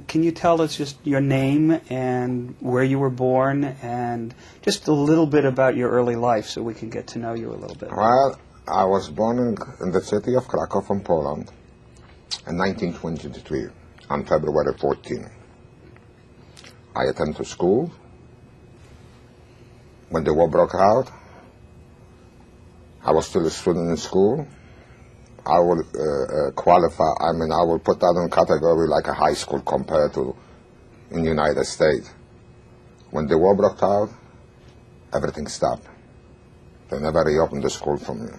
can you tell us just your name and where you were born and just a little bit about your early life so we can get to know you a little bit? Well, I was born in the city of Krakow in Poland in 1923 on February 14. I attended school. When the war broke out, I was still a student in school. I would qualify, I would put that in category like a high school compared to in the United States. When the war broke out, everything stopped. They never reopened the school for me.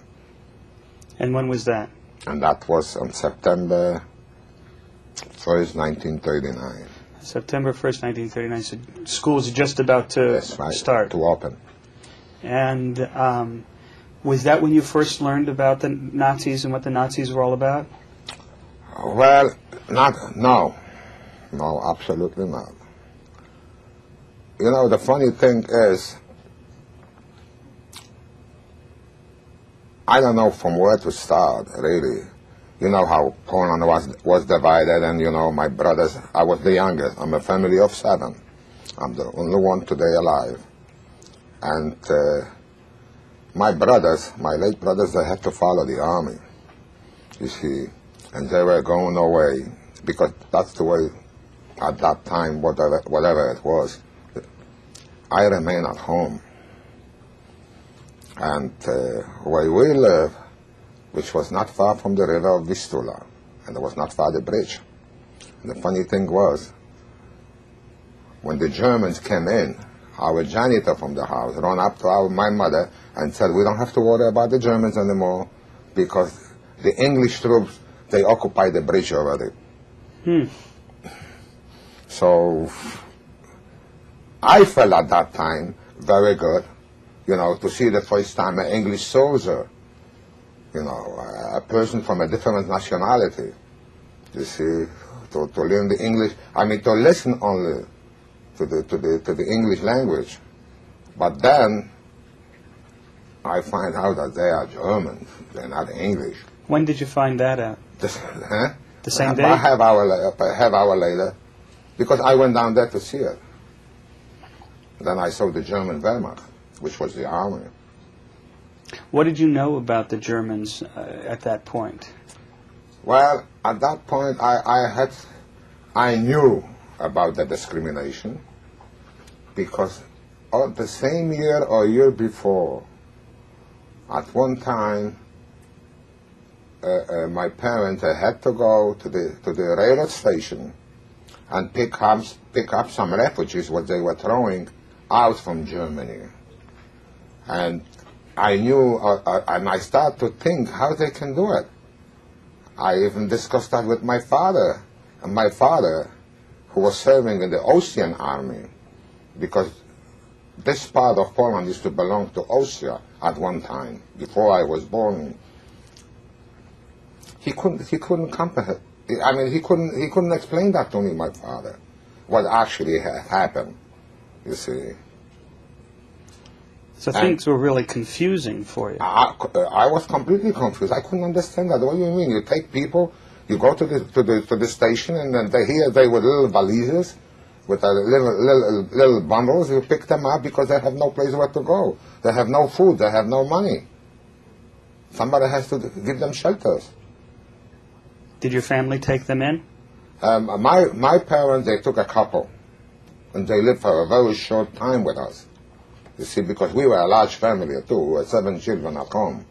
And when was that? And that was on September 1st, 1939. September 1st, 1939. So school's just about to start. To open. And was that when you first learned about the Nazis and what the Nazis were all about? Well, no, absolutely not. You know, the funny thing is, I don't know from where to start, really. You know how Poland was divided, and you know, my brothers, I was the youngest. I'm a family of 7. I'm the only one today alive. And my brothers, my late brothers, they had to follow the army, you see, and they were going away, because that's the way, at that time, whatever it was. I remained at home. And where we live, which was not far from the river of Vistula, and it was not far the bridge. And the funny thing was, when the Germans came in, our janitor from the house ran up to my mother and said, we don't have to worry about the Germans anymore because the English troops, they occupied the bridge already. So I felt at that time very good, you know, to see the first time an English soldier, you know, a person from a different nationality, you see, to learn the English, to listen only to the English language. But then I find out that they are German, they're not English. When did you find that out? The same day? A half hour later, because I went down there to see it. Then I saw the German Wehrmacht, which was the army. What did you know about the Germans at that point? Well, at that point, I knew about the discrimination, because the same year or year before, at one time, my parents had to go to the railroad station and pick up some refugees what they were throwing out from Germany. And I knew, and I started to think how they can do it. I even discussed that with my father, and my father, who was serving in the Austrian army, because this part of Poland used to belong to Austria at one time, before I was born. He couldn't comprehend. He couldn't explain that to me, my father, what actually had happened, you see. So things were really confusing for you. I was completely confused. I couldn't understand that. What do you mean? You take people, you go to the station, and then they with little valises, with little bundles. You pick them up because they have no place where to go. They have no food. They have no money. Somebody has to give them shelters. Did your family take them in? My parents, they took a couple, and they lived for a very short time with us. You see, because we were a large family too. We were 7 children at home.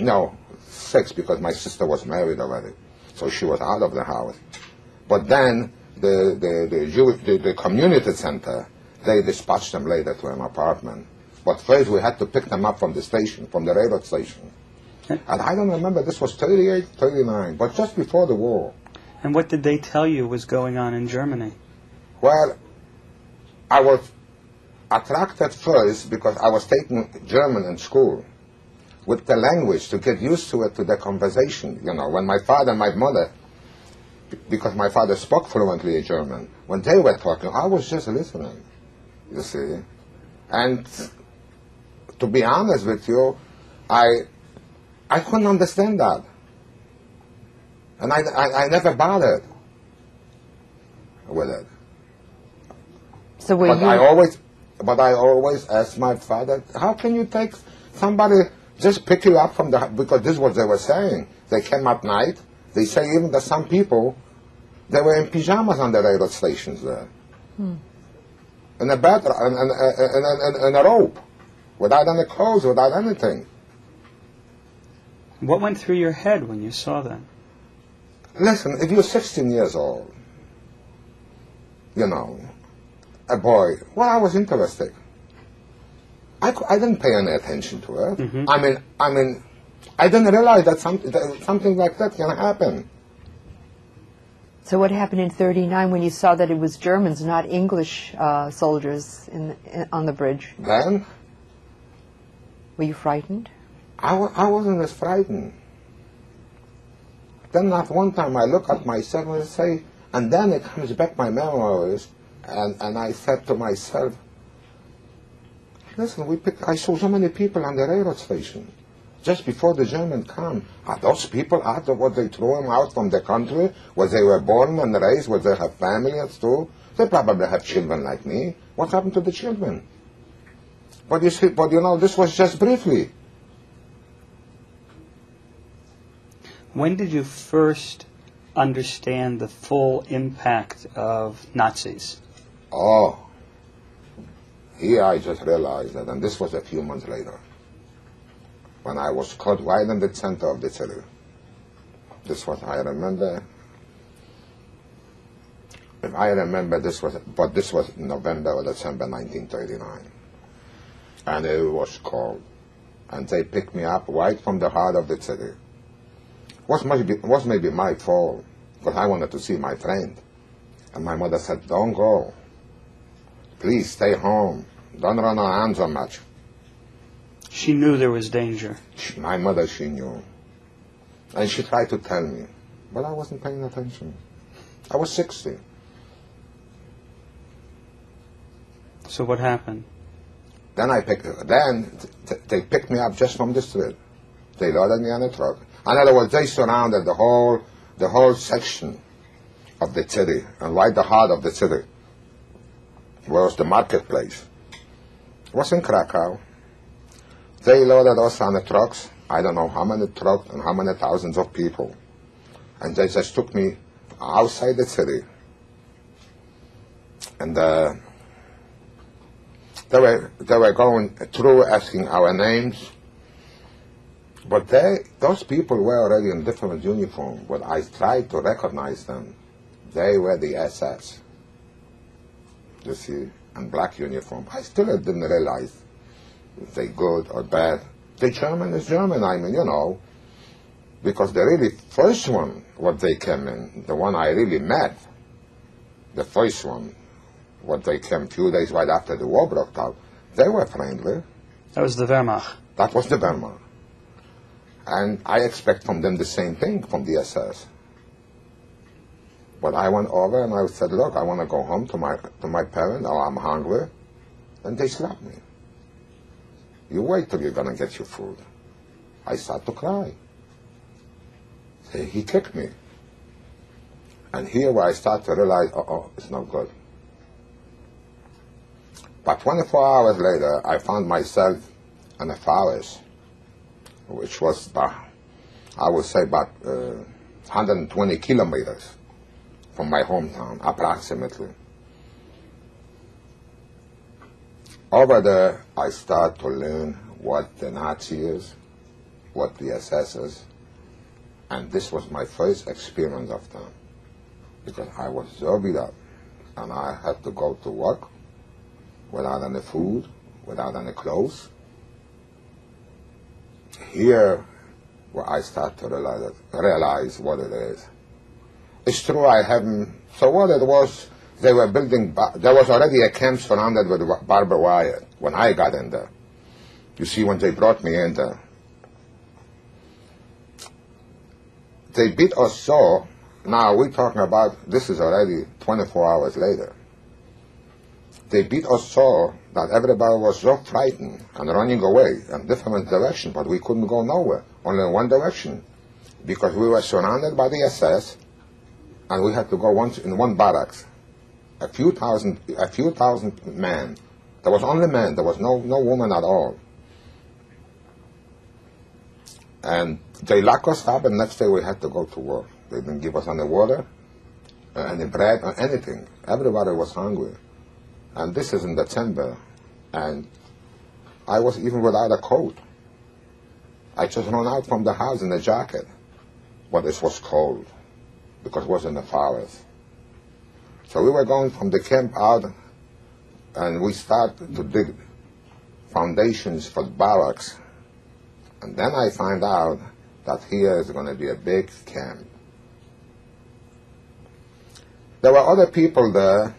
No, 6, because my sister was married already, so she was out of the house. But then the community center, they dispatched them later to an apartment. But first we had to pick them up from the station, from the railroad station. And I don't remember, this was 38, 39, but just before the war. And what did they tell you was going on in Germany? Well, I was attracted first because I was taking German in school with the language to get used to it, to the conversation. You know, when my father and my mother, because my father spoke fluently German, when they were talking, I was just listening, you see. And to be honest with you, I couldn't understand that. And I never bothered. with it. So were But you... I always asked my father, how can you take somebody just pick you up from the, because this is what they were saying. They came at night. They say even that some people, they were in pajamas on the railroad stations there. In a bed, in a rope, without any clothes, without anything. What went through your head when you saw that? Listen, if you're 16 years old, you know, a boy, well, I was interested. I didn't pay any attention to it. Mm-hmm. I mean, I didn't realize that something like that can happen. So what happened in 1939 when you saw that it was Germans, not English soldiers on the bridge? Then, Were you frightened? I wasn't as frightened. Then not one time I look at myself and say, and then it comes back my memories, and I said to myself, listen, I saw so many people on the railroad station. Just before the Germans come, are those people out of what they threw them out from the country, where they were born and raised, where they have families too? They probably have children like me. What happened to the children? But you know, this was just briefly. When did you first understand the full impact of Nazis? Oh, here I just realized that, and this was a few months later, when I was caught right in the center of the city. This was, I remember, if I remember, this was November or December 1939. And it was cold. And they picked me up right from the heart of the city. Was maybe my fault, because I wanted to see my friend. And my mother said, don't go. Please stay home. Don't run around so much. She knew there was danger. My mother, she knew. And she tried to tell me, but I wasn't paying attention. I was 60. So what happened? Then they picked me up just from the street. They loaded me on a truck. In other words, they surrounded the whole section of the city, and right the heart of the city, where was the marketplace. It was in Krakow. They loaded us on the trucks. I don't know how many trucks and how many thousands of people. And they just took me outside the city. And they were going through asking our names. But those people were already in different uniform. But I tried to recognize them. They were the SS. You see, in black uniform. I still didn't realize if they good or bad. The German is German, I mean, you know. Because the really first one, what they came in, the one I really met, the first one, what they came a few days right after the war broke out, they were friendly. That was the Wehrmacht. That was the Wehrmacht. And I expect from them the same thing from the SS. But I went over and I said, look, I want to go home to my parents, or I'm hungry. And they slapped me. You wait till you're going to get your food. I started to cry. He kicked me. And here where I start to realize, it's not good. But 24 hours later, I found myself in a forest, which was, I would say, about 120 kilometers from my hometown, approximately. Over there, I start to learn what the Nazi is, what the SS is, and this was my first experience of them, because I was so beat up, and I had to go to work without any food, without any clothes. Here, where I start to realize what it is. It's true I haven't, so what it was, they were building, there was already a camp surrounded with barbed wire when I got in there. You see, when they brought me in there, they beat us so, now we're talking about, this is already 24 hours later. They beat us so that everybody was so frightened and running away in different directions, but we couldn't go nowhere, only in one direction, because we were surrounded by the SS, and we had to go in one barracks. a few thousand men. There was only men. There was no woman at all. And they locked us up, and next day we had to go to work. They didn't give us any water, any bread, or anything. Everybody was hungry. And this is in December, and I was even without a coat. I just ran out from the house in a jacket, but it was cold because it was in the forest. So we were going from the camp out, and we started to dig foundations for the barracks. And then I find out that here is going to be a big camp. There were other people there,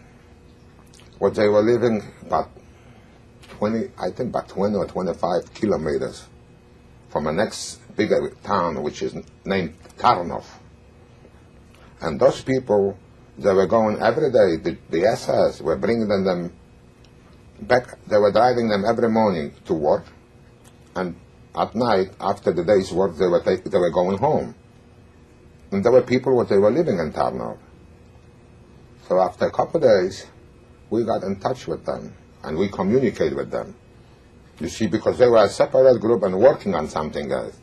but they were living about 20 or 25 kilometers from the next bigger town, which is named Tarnov. And those people, they were going every day. The SS were bringing them back. They were driving them every morning to work, and at night, after the day's work, they were going home. And there were people what they were living in Tarnov. So after a couple of days, we got in touch with them, and we communicated with them. You see, because they were a separate group and working on something else,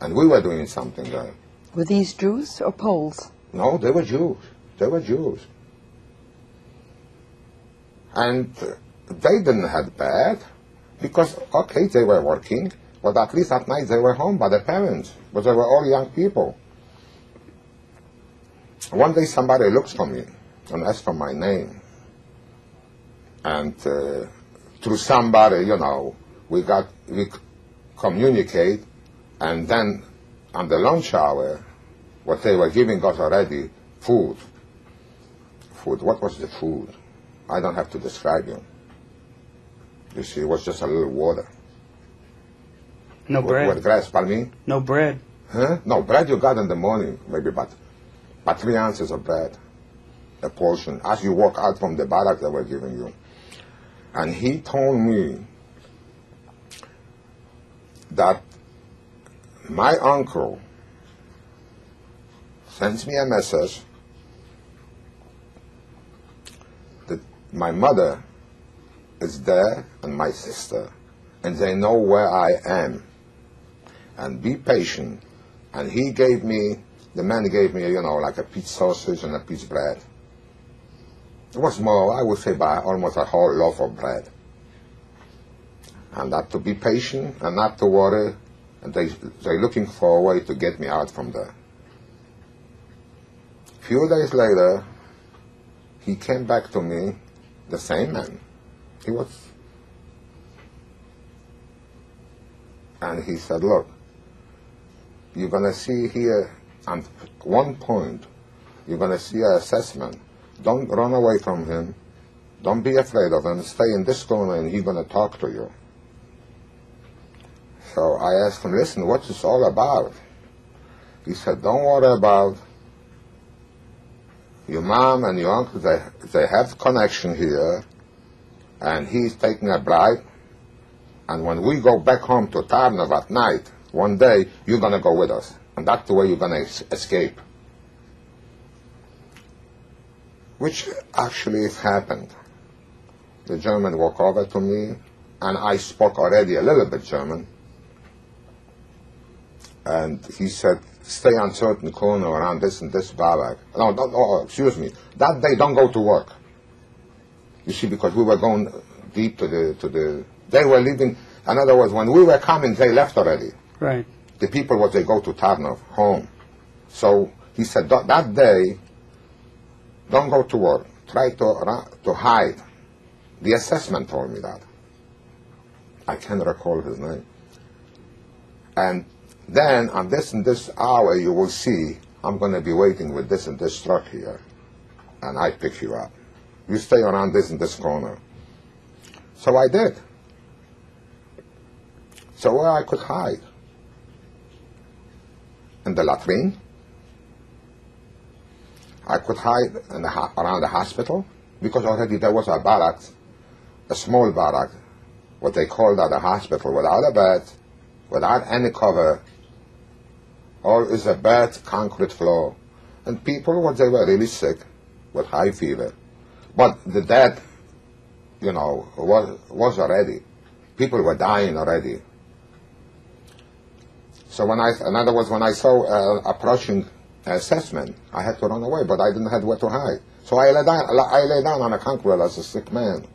and we were doing something else. Were these Jews or Poles? No, they were Jews. They were Jews. And they didn't have bad, because, okay, they were working, but at least at night they were home by their parents, but they were all young people. One day somebody looks for me and asks for my name. And through somebody, we communicate, and then on the lunch hour, what they were giving us already, food. Food. What was the food? I don't have to describe you. You see, it was just a little water. No bread. What grass, pardon me? No bread. Huh? No, bread you got in the morning, maybe about 3 ounces of bread, a portion. As you walk out from the barrack, they were giving you. And he told me that my uncle sends me a message that my mother is there and my sister, and they know where I am. And be patient. And he gave me, the man gave me, like a piece sausage and a piece bread. It was more, I would say, by almost a whole loaf of bread. And that to be patient and not to worry, and they're looking for a way to get me out from there. A few days later, he came back to me, the same man. And he said, look, you're going to see here, at one point, you're going to see an assessment. Don't run away from him. Don't be afraid of him. Stay in this corner and he's going to talk to you. So I asked him, listen, what's this all about? He said, don't worry about your mom and your uncle. They have connection here, and he's taking a bribe. And when we go back home to Tarnov at night, one day, you're going to go with us. And that's the way you're going to escape. Which actually happened. The German walked over to me, and I spoke already a little bit German. And he said, stay on certain corner around this and this barrack. No, excuse me. That day, don't go to work. You see, because we were going deep to the they were leaving. In other words, when we were coming, they left already. Right. The people, they go to Tarnov, home. So he said, that day, don't go to work. Try to hide. The assessment told me that. I can't recall his name. And then, on this and this hour, you will see, I'm going to be waiting with this and this truck here. And I pick you up. You stay around this and this corner. So I did. So where I could hide? In the latrine. I could hide around the hospital, because already there was a barrack, a small barrack, what they called at a hospital, without a bed, without any cover. All is a bad concrete floor. And people, they were really sick with high fever, But the death, you know, was already. People were dying already. So in other words, when I saw approaching assessment, I had to run away, but I didn't have where to hide. So I lay down on a concrete as a sick man.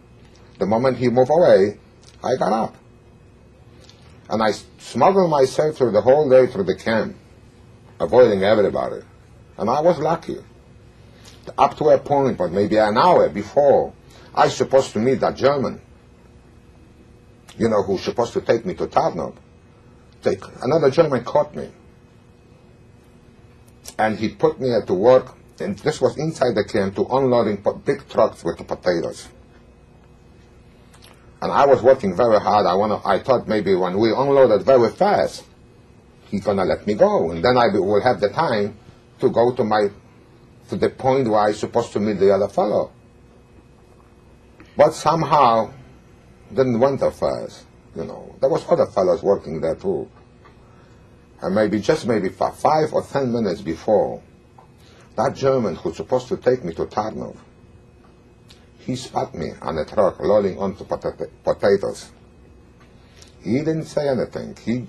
The moment he moved away, I got up. And I smuggled myself through the whole day through the camp, avoiding everybody. And I was lucky. Up to a point, but maybe an hour before, I was supposed to meet that German, you know, who's supposed to take me to Tarnov. Another German caught me. And he put me to work, and this was inside the camp, to unloading big trucks with the potatoes. And I was working very hard. I thought maybe when we unloaded very fast, he's going to let me go. And then I will have the time to go to the point where I was supposed to meet the other fellow. But somehow, didn't went that fast, you know. There was other fellows working there too. And maybe 5 or 10 minutes before, that German who's supposed to take me to Tarnov, he spotted me on a truck loading onto potatoes. He didn't say anything. He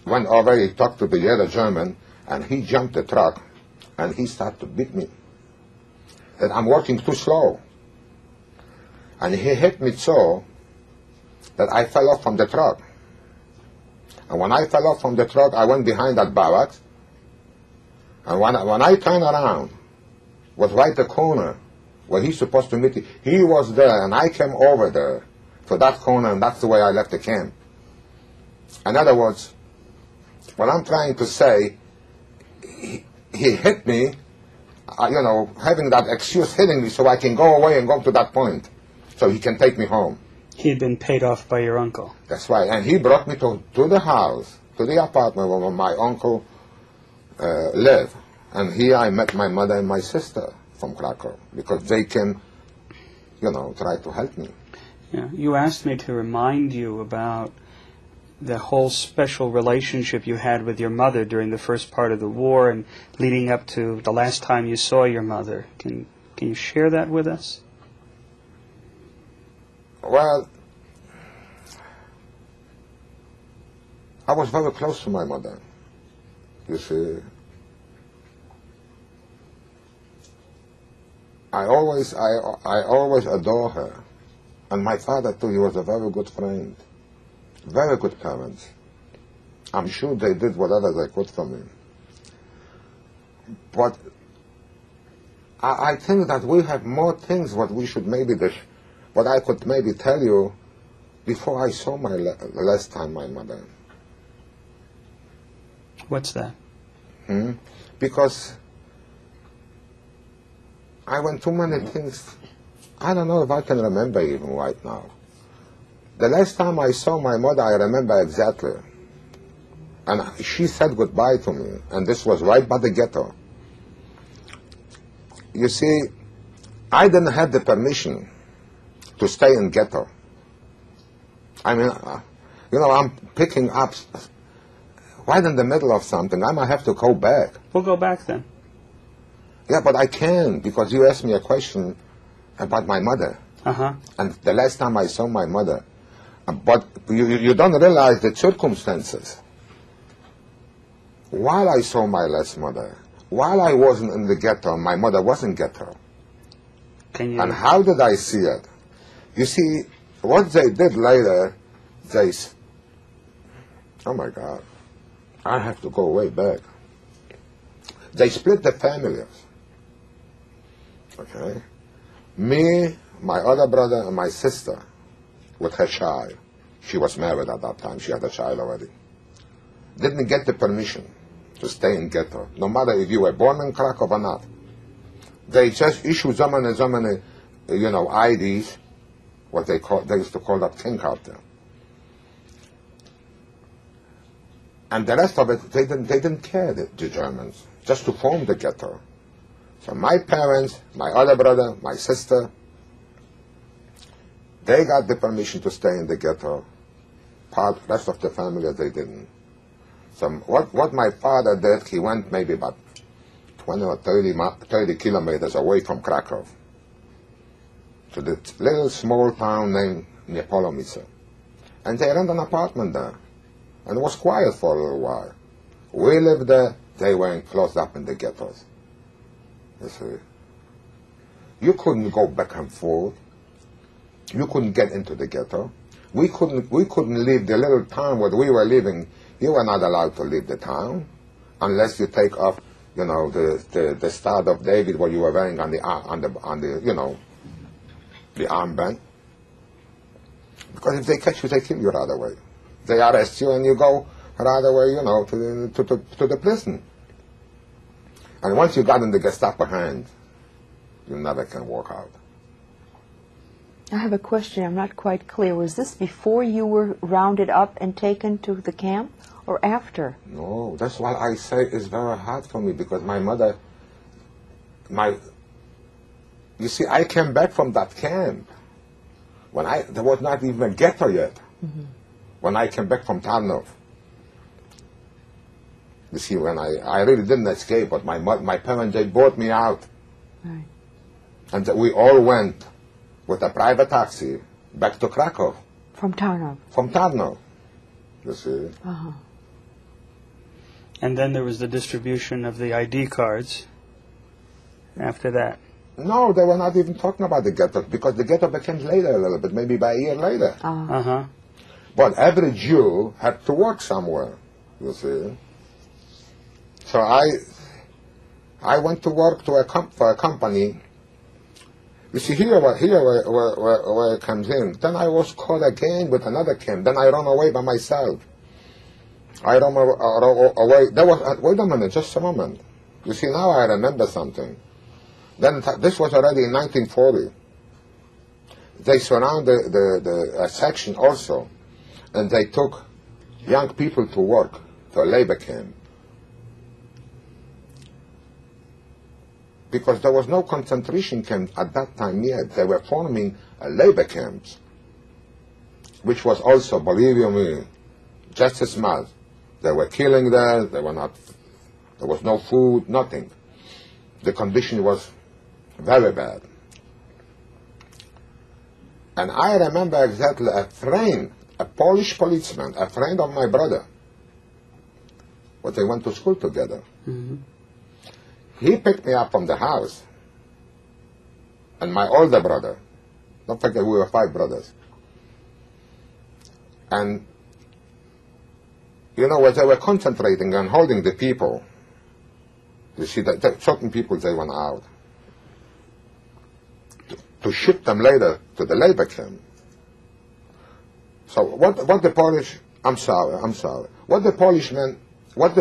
went over, he talked to the other German, and he jumped the truck, and he started to beat me. That I'm working too slow. And he hit me so that I fell off from the truck. And when I fell off from the truck, I went behind that barracks. And when I turned around, was right the corner where he's supposed to meet me. He was there, and I came over there to that corner, and that's the way I left the camp. In other words, what I'm trying to say, he hit me, you know, having that excuse hitting me so I can go away and go to that point, so he can take me home. He had been paid off by your uncle. That's right, and he brought me to the house, to the apartment where my uncle lived. And here I met my mother and my sister from Krakow, because they came, you know, try to help me. Yeah. You asked me to remind you about the whole special relationship you had with your mother during the first part of the war and leading up to the last time you saw your mother. Can you share that with us? Well, I was very close to my mother, you see. I always adore her. And my father, too, he was a very good friend. Very good parents. I'm sure they did whatever they could for me. But I think that we have more things what we should what I could maybe tell you before I saw last time my mother. What's that? Because I went too many things. I don't know if I can remember even right now. The last time I saw my mother, I remember exactly. And she said goodbye to me. And this was right by the ghetto. You see, I didn't have the permission to stay in ghetto. I mean, you know, I'm picking up right in the middle of something. I might have to go back. We'll go back then. Yeah, but I can, because you asked me a question about my mother. And the last time I saw my mother. But you don't realize the circumstances. While I saw my last mother, while I wasn't in the ghetto, my mother was in ghetto. And how did I see it? You see, what they did later, oh my God, I have to go way back. They split the families. Okay? Me, my other brother, and my sister with her child. She was married at that time. She had a child already. Didn't get the permission to stay in ghetto, no matter if you were born in Krakow or not. They just issued so many, you know, IDs, what they used to call that king card there. And the rest of it, they didn't care, the Germans, just to form the ghetto. So my parents, my other brother, my sister, they got the permission to stay in the ghetto. Rest of the family, they didn't. So what my father did, he went maybe about 20 or 30 kilometers away from Krakow. to the little small town named Nepolomice. And they rent an apartment there. And it was quiet for a little while. We lived there, they were closed up in the ghettos. You see. You couldn't go back and forth. You couldn't get into the ghetto. We couldn't leave the little town where we were living. You were not allowed to leave the town unless you take off, you know, the Star of David what you were wearing on the you know, the armband. Because if they catch you, they kill you right away. They arrest you and you go right away, you know, to the prison. And once you got in the Gestapo hand, you never can walk out. I have a question. I'm not quite clear. Was this before you were rounded up and taken to the camp, or after? No, that's why I say it's very hard for me, because my mother, you see, I came back from that camp when there was not even a ghetto yet. Mm-hmm. When I came back from Tarnov. You see, when I really didn't escape, but my parents, they brought me out. Right. And we all went with a private taxi back to Krakow. From Tarnov? From Tarnov, you see. Uh-huh. And then there was the distribution of the ID cards after that. No, they were not even talking about the ghetto, because the ghetto became later a little bit, maybe by a year later. Uh-huh. But every Jew had to work somewhere, you see. So I went to work for a company. You see, here where it comes in. Then I was caught again with another camp. Then I ran away by myself. I ran away. Wait a minute, just a moment. You see, now I remember something. Then this was already in 1940. They surrounded the section also, and they took young people to work to a labor camp. Because there was no concentration camp at that time yet. They were forming labor camps, which was also, believe you me, just as much. They were killing there. There was no food, nothing. The condition was very bad. And I remember exactly a Polish policeman, a friend of my brother, but they went to school together. Mm-hmm. He picked me up from the house, and my older brother, don't forget we were 5 brothers, and you know, as they were concentrating on holding the people, you see that certain people, they went out to ship them later to the labor camp. So what the Polish, I'm sorry, what the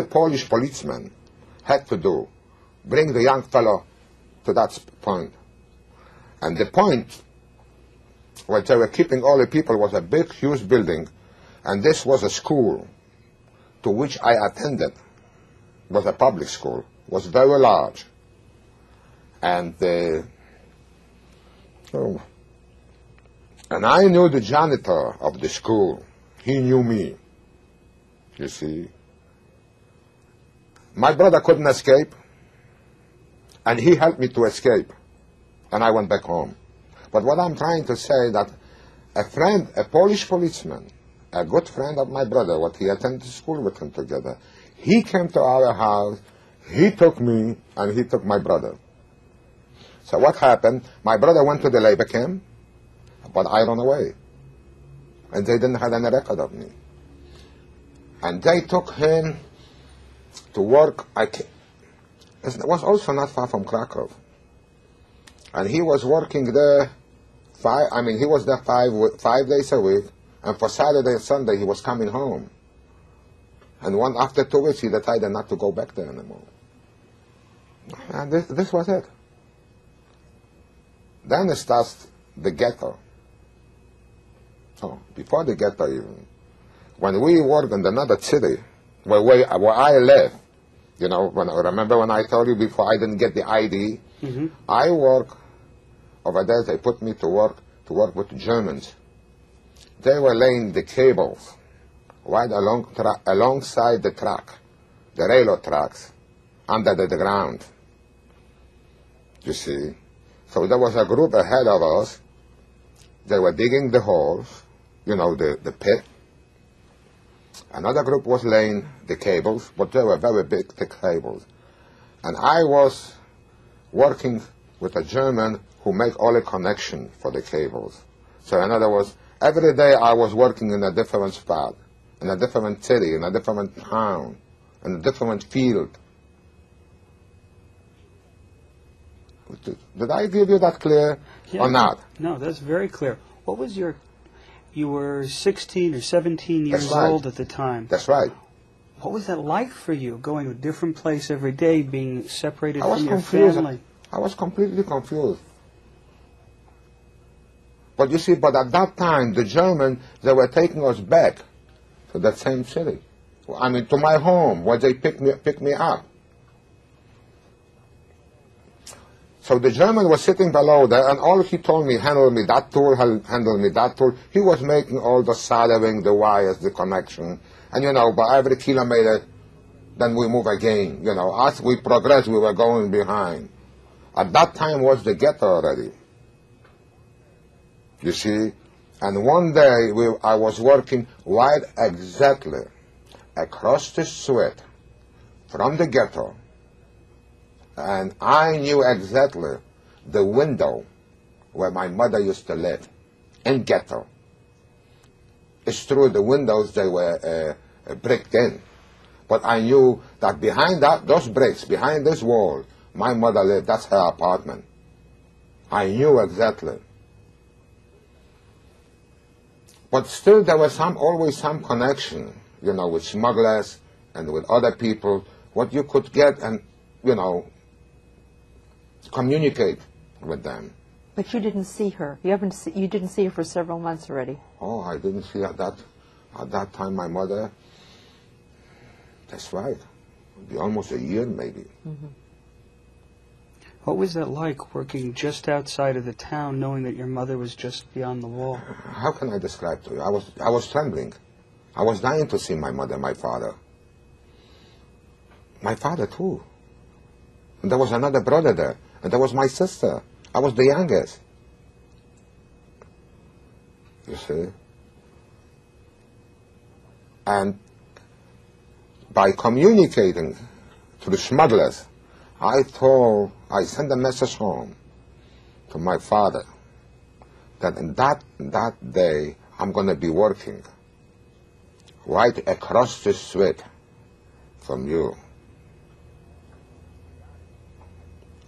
Polish policeman had to do, bring the young fellow to that point. And the point where they were keeping all the people was a big, huge building, and this was a school to which I attended. It was a public school. It was very large. And I knew the janitor of the school. He knew me, you see. My brother couldn't escape, and he helped me to escape, and I went back home. But what I'm trying to say that a Polish policeman, a good friend of my brother, what he attended school with him together, he came to our house, he took me, and he took my brother. So what happened? My brother went to the labor camp, but I ran away. And they didn't have any record of me. And they took him to work. It was also not far from Krakow. And he was working there, he was there 5 days a week, and for Saturday and Sunday he was coming home. And after 2 weeks he decided not to go back there anymore. And this was it. Then it starts the ghetto. So before the ghetto even, when we worked in another city, where I live, you know, remember when I told you before I didn't get the ID, mm-hmm. I work over there. They put me to work with the Germans. They were laying the cables right alongside the track, the railroad tracks, under the ground. You see, so there was a group ahead of us, they were digging the holes, you know, the pit. Another group was laying the cables, but they were very big, thick cables. And I was working with a German who made all the connection for the cables. So in other words, every day I was working in a different spot, in a different city, in a different town, in a different field. Did I give you that clear or not? No, that's very clear. What was you were 16 or 17 years That's right. old at the time. That's right. What was that like for you, going to a different place every day, being separated I was from your confused. family? I was completely confused. But you see, but at that time, the Germans, they were taking us back to that same city. I mean, to my home, where they picked me up. So the German was sitting below there, and all he told me, handle me that tool, handle me that tool. He was making all the soldering, the wires, the connection. And, you know, by every kilometer, then we move again. You know, as we progress, we were going behind. At that time was the ghetto already. You see? And one day, I was working right exactly across the street from the ghetto. And I knew exactly the window where my mother used to live, in Ghetto. It's through the windows they were bricked in. But I knew that behind those bricks, behind this wall, my mother lived. That's her apartment. I knew exactly. But still there was always some connection, you know, with smugglers and with other people, what you could get and, you know, communicate with them. But you didn't see her. You didn't see her for several months already. Oh, I didn't see at that time my mother. That's right. It'd be almost a year maybe. Mm-hmm. What was that like, working just outside of the town, knowing that your mother was just beyond the wall? How can I describe to you? I was trembling. I was dying to see my mother, my father. My father too. And there was another brother there. And there was my sister. I was the youngest. You see? And by communicating to the smugglers, I sent a message home to my father that in that day I'm going to be working right across the street from you.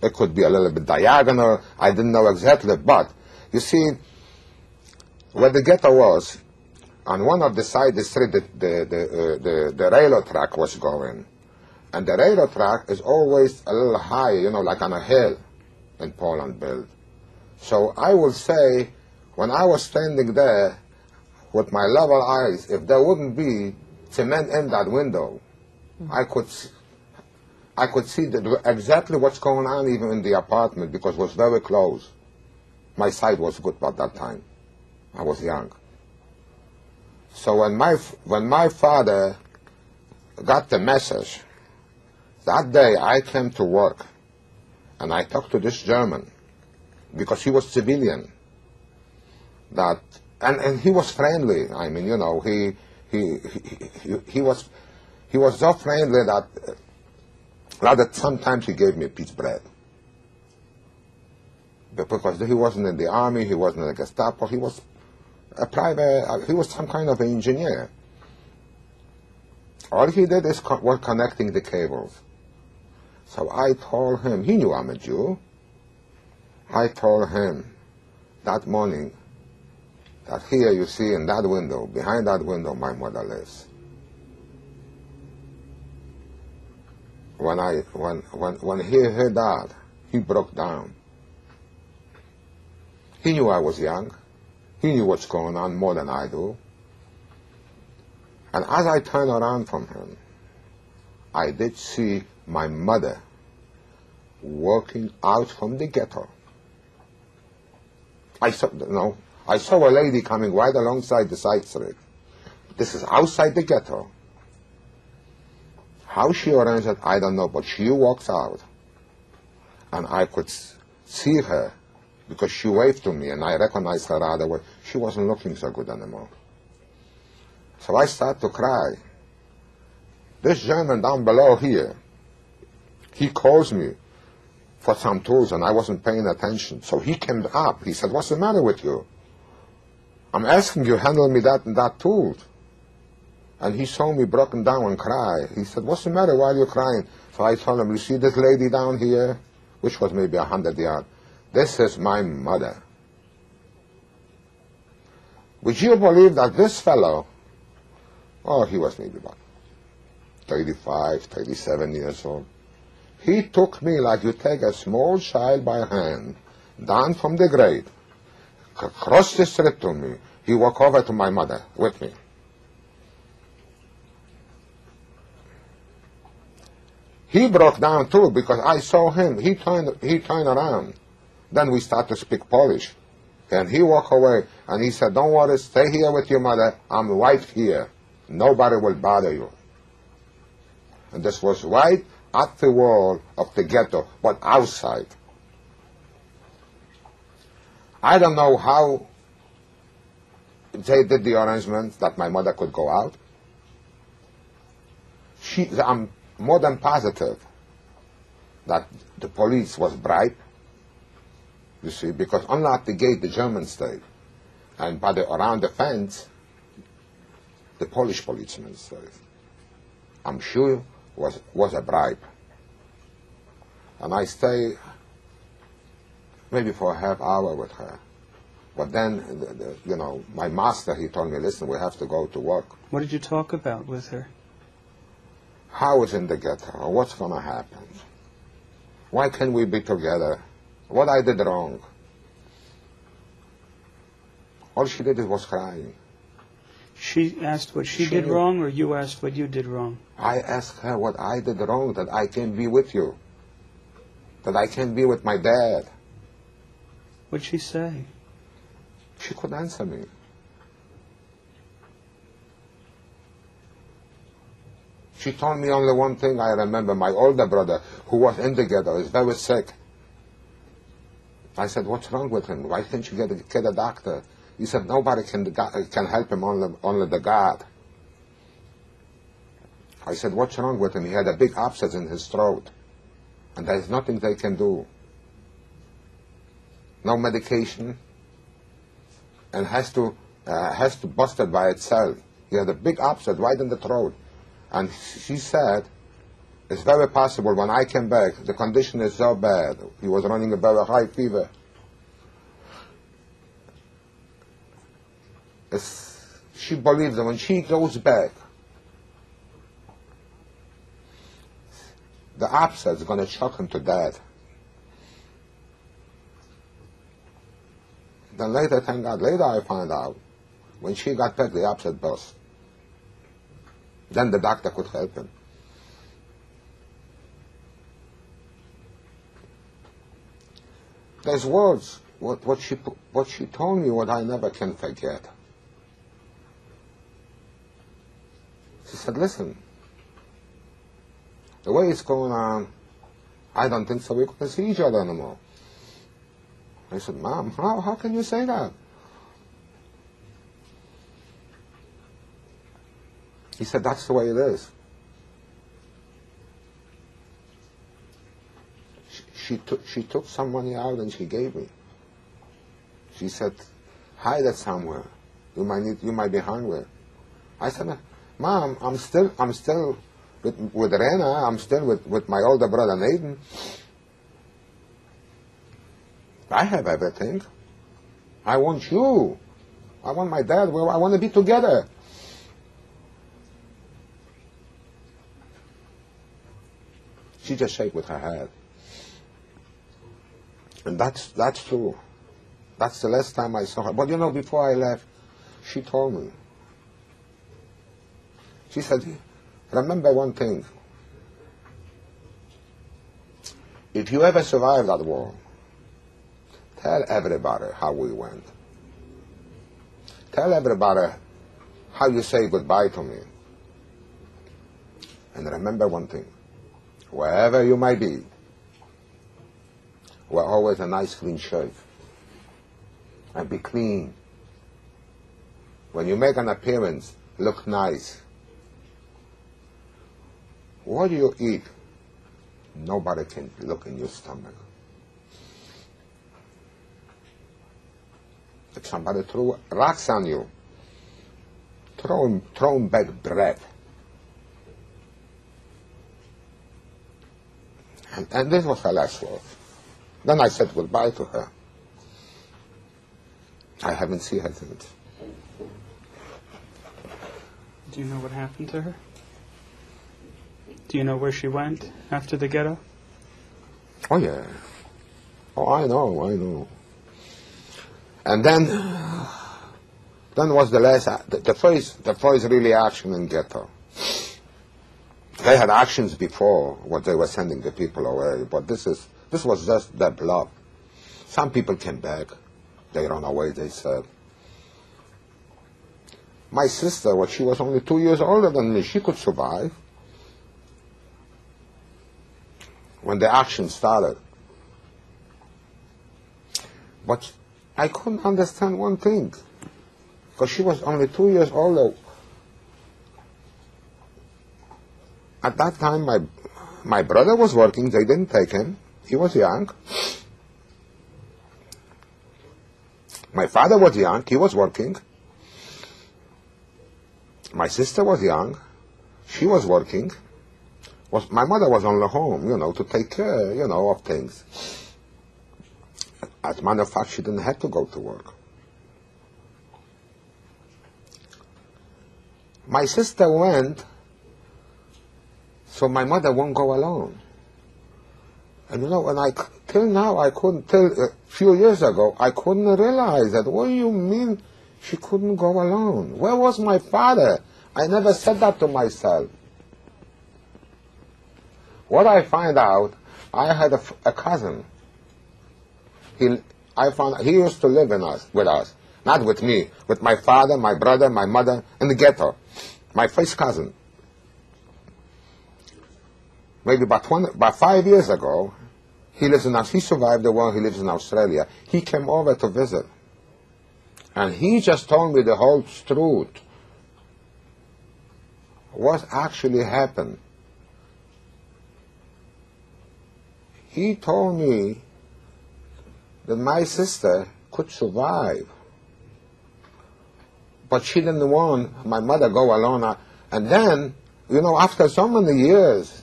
It could be a little bit diagonal, I didn't know exactly, but you see, where the ghetto was, on one of the side of the street, the railroad track was going. And the railroad track is always a little high, you know, like on a hill in Poland built. So I will say, when I was standing there with my level eyes, if there wouldn't be cement in that window, I could see exactly what's going on even in the apartment because it was very close. My sight was good at that time. I was young. So when my father got the message, that day I came to work and I talked to this German because he was civilian. And he was friendly. I mean, you know, he was so friendly that sometimes he gave me a piece of bread. Because he wasn't in the army, he wasn't in the Gestapo, he was he was some kind of an engineer. All he did was connecting the cables. So I told him, he knew I'm a Jew. I told him that morning that here you see in that window, behind that window, my mother lives. When he heard that, he broke down. He knew I was young. He knew what's going on more than I do. And as I turned around from him, I did see my mother walking out from the ghetto. I saw a lady coming right alongside the side street. This is outside the ghetto. How she arranged it, I don't know, but she walks out. And I could see her because she waved to me and I recognized her right away. She wasn't looking so good anymore. So I started to cry. This German down below here, he calls me for some tools and I wasn't paying attention. So he came up. He said, "What's the matter with you? I'm asking you, handle me that and that tool." And he saw me broken down and cry. He said, "What's the matter? Why are you crying?" So I told him, "You see this lady down here?" Which was maybe 100 yards. "This is my mother." Would you believe that this fellow, oh, he was maybe about 35, 37 years old. He took me like you take a small child by hand, down from the grave, across the street to me. He walked over to my mother with me. He broke down too because I saw him. He turned around. Then we started to speak Polish. And he walked away and he said, "Don't worry, stay here with your mother. I'm right here. Nobody will bother you." And this was right at the wall of the ghetto, but outside. I don't know how they did the arrangement that my mother could go out. I'm more than positive that the police was bribed, you see, because unlike the gate, the Germans stayed, and around the fence, the Polish policemen stayed. I'm sure was a bribe. And I stayed maybe for a half hour with her. But then, my master, he told me, "Listen, we have to go to work." What did you talk about with her? How is in the ghetto? What's going to happen? Why can't we be together? What I did wrong? All she did was crying. She asked what she did wrong, or you asked what you did wrong? I asked her what I did wrong, that I can't be with you, that I can't be with my dad. What'd she say? She couldn't answer me. She told me only one thing I remember. My older brother, who was in the ghetto, is very sick. I said, "What's wrong with him? Why can't you get a doctor?" He said, "Nobody can help him, only the God." I said, "What's wrong with him?" He had a big abscess in his throat, and there's nothing they can do. No medication, and has to bust it by itself. He had a big abscess right in the throat. And she said, "It's very possible when I came back, the condition is so bad." He was running a very high fever. She believes that when she goes back, the abscess is going to choke him to death. Then later, thank God, later I found out, when she got back, the abscess burst. Then the doctor could help him. There's words, what she told me, what I never can forget. She said, "Listen, the way it's going on, I don't think so we're going to see each other anymore." I said, "Mom, how can you say that?" He said, "That's the way it is." She took some money out and she gave me. She said, "Hide it somewhere. You might be hungry." I said, "Mom, I'm still with Rena. I'm still with my older brother Nathan. I have everything. I want you. I want my dad. I want to be together." She just shook with her head. And that's true. That's the last time I saw her. But before I left, she told me. She said, "Remember one thing. If you ever survive that war, tell everybody how we went. Tell everybody how you say goodbye to me. And remember one thing. Wherever you might be, wear always a nice clean shave. and be clean. When you make an appearance, look nice. What do you eat? Nobody can look in your stomach. If somebody threw rocks on you, throw him back bread. And this was her last word. Then I said goodbye to her. I haven't seen her since. Do you know what happened to her? Do you know where she went after the ghetto? Oh, yeah. Oh, I know. And then was the first really action in Ghetto. They had actions before what they were sending the people away, but this was just their bluff. Some people came back. They ran away, they said. My sister, she was only 2 years older than me, she could survive. When the action started. But I couldn't understand one thing, because she was only 2 years older. At that time, my brother was working. They didn't take him. He was young. My father was young. He was working. My sister was young. She was working. My mother was only home, to take care, of things. As a matter of fact, she didn't have to go to work. My sister went, so my mother won't go alone. And till now, a few years ago, I couldn't realize that. What do you mean she couldn't go alone? Where was my father? I never said that to myself. What I find out, I had a cousin. I found he used to live with us, not with me, with my father, my brother, my mother, in the ghetto. My first cousin. Maybe about 5 years ago, he survived the war. He lives in Australia. He came over to visit, and he just told me the whole truth. What actually happened? He told me that my sister could survive, but she didn't want my mother go alone. And then, after so many years,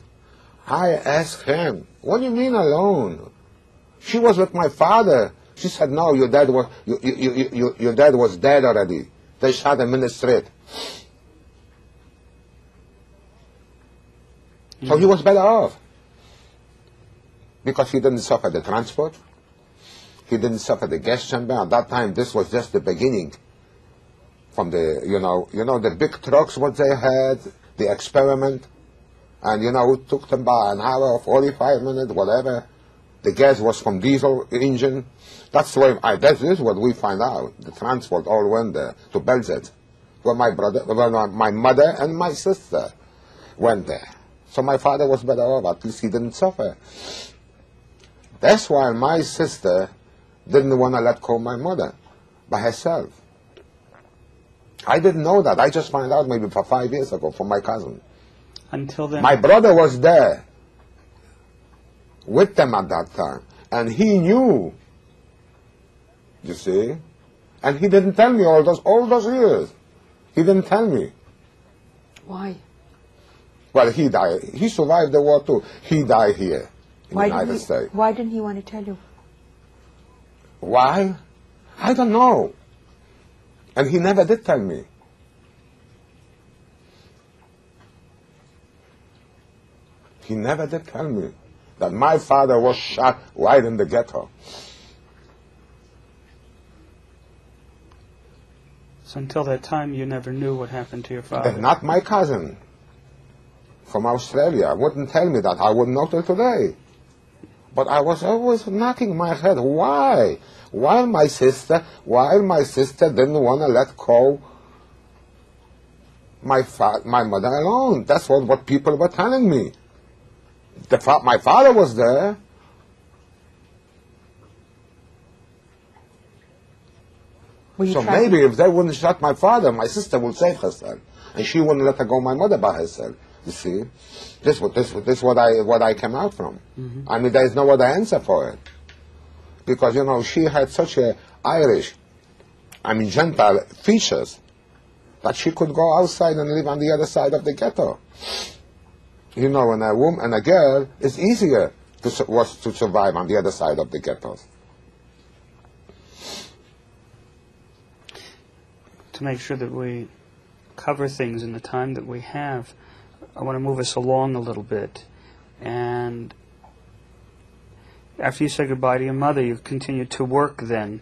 I asked him, "What do you mean alone? She was with my father." She said, "No, your dad was dead already. They shot him in the street." So he was better off. Because he didn't suffer the transport. He didn't suffer the gas chamber. At that time, this was just the beginning. From the, the big trucks, what they had, the experiment. And, it took them by an hour, 45 minutes, whatever. The gas was from diesel engine. That's that is what we find out. The transport all went there, to Belzet, where my mother and my sister went there. So my father was better off. At least he didn't suffer. That's why my sister didn't want to let go my mother by herself. I didn't know that. I just found out maybe 5 years ago from my cousin. Until then, my brother was there with them at that time, and he knew. You see, and he didn't tell me all those years. He didn't tell me. Why? Well, he died. He survived the war too. He died here in the United States. Why didn't he want to tell you? Why? I don't know. And he never did tell me. He never did tell me that my father was shot right in the ghetto. So until that time, you never knew what happened to your father? Not my cousin from Australia wouldn't tell me that. I wouldn't know till today. But I was always knocking my head. Why? Why my sister didn't want to let go my mother alone? That's what people were telling me. My father was there. Were you So trying maybe if they wouldn't shot my father, my sister would save herself, and she wouldn't let her go my mother by herself. You see, this what I came out from. I mean, there is no other answer for it, because you know she had such a Irish, I mean Gentile features, that she could go outside and live on the other side of the ghetto. You know, and a woman and a girl, it's easier to survive on the other side of the ghettos. To make sure that we cover things in the time that we have, I want to move us along a little bit. And after you said goodbye to your mother, you continued to work then.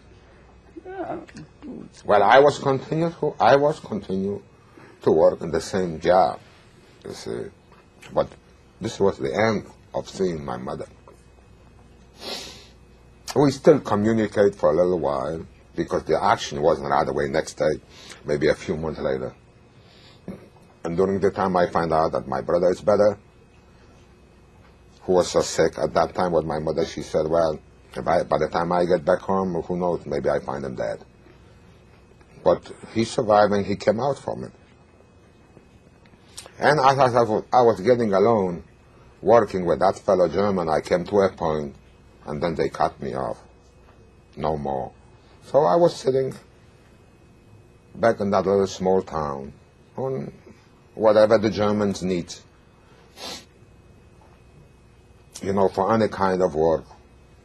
Well, I was continue to work in the same job, you see. But this was the end of seeing my mother. We still communicate for a little while, because the action wasn't right away next day, maybe a few months later. And during the time I find out that my brother is better, who was so sick at that time with my mother, she said, well, by the time I get back home, who knows, maybe I find him dead. But he survived and he came out from it. And as I was getting alone, working with that fellow German, I came to a point, and then they cut me off. No more. So I was sitting back in that little small town on whatever the Germans need, you know, for any kind of work.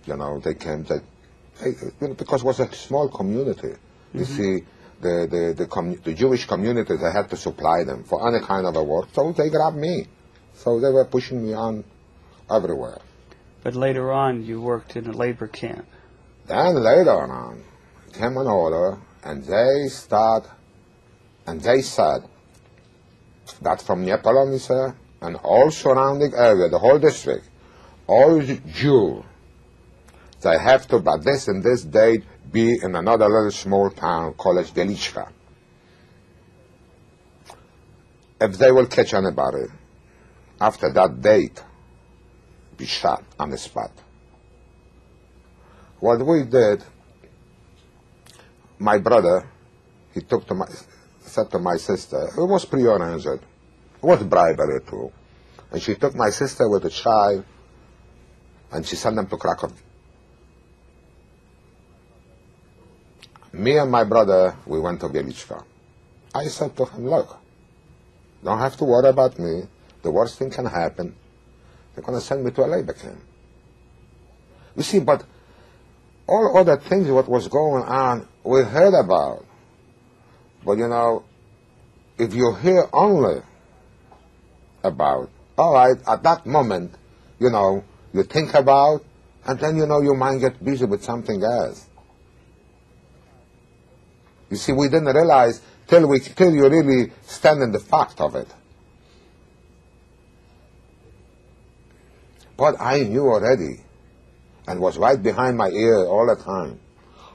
You know, they came, because it was a small community. You see, the Jewish community, they had to supply them for any kind of a work, so they grabbed me. So they were pushing me on everywhere. But later on, you worked in a labor camp. Then later on, came an order, and they said that from Neapolonice and all surrounding area, the whole district, all Jews, they have to, by this and this date, be in another little small town called Velichka. If they will catch anybody after that date, be shot on the spot. What we did, my brother, he said to my sister, it was prearranged, it was bribery too, and she took my sister with a child, and she sent them to Krakow. Me and my brother, we went to Bielichka. I said to him, look, don't have to worry about me. The worst thing can happen. They're going to send me to a labor camp. You see, but all other things, what was going on, we heard about. But, you know, if you hear only about, all right, at that moment, you know, you think about, and then, you know, your mind gets busy with something else. You see, we didn't realize till you really stand in the fact of it. But I knew already, and was right behind my ear all the time,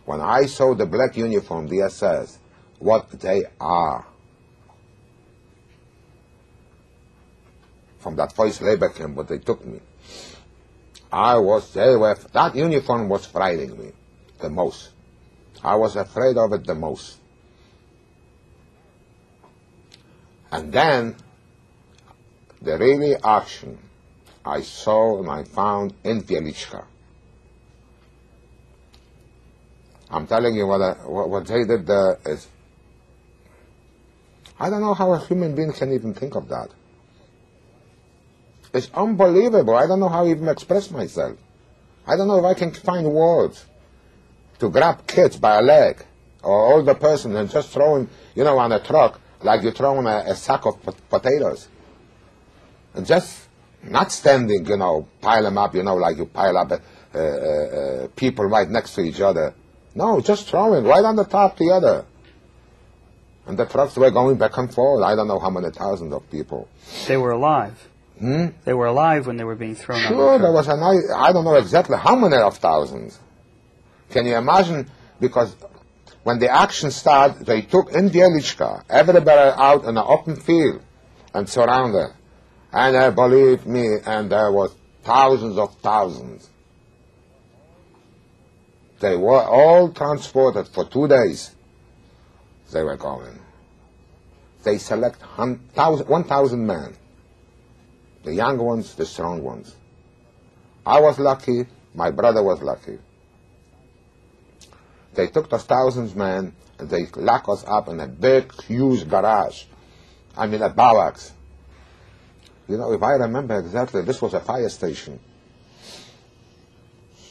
when I saw the black uniform, the SS, what they are. From that first labor camp, what they took me. That uniform was frightening me the most. I was afraid of it the most. And then, the really action I saw and I found in Bielichka. I'm telling you what they did there is, I don't know how a human being can even think of that. It's unbelievable. I don't know how to even express myself. I don't know if I can find words to grab kids by a leg or older person and just throw him, you know, on a truck like you throw him a sack of potatoes. And just not standing, you know, pile them up, you know, like you pile up people right next to each other. No, just throwing right on the top together. And the trucks were going back and forth. I don't know how many thousands of people. They were alive. They were alive when they were being thrown on the Sure, truck. there was I don't know exactly how many of thousands. Can you imagine? Because when the action started, they took in Bielichka, everybody out in the open field and surrounded. And believe me, and there was thousands of thousands. They were all transported for 2 days they were going. They select 1,000 men. The young ones, the strong ones. I was lucky, my brother was lucky. They took those 1,000 men and they locked us up in a big, huge garage. I mean, a barracks. You know, if I remember exactly, this was a fire station.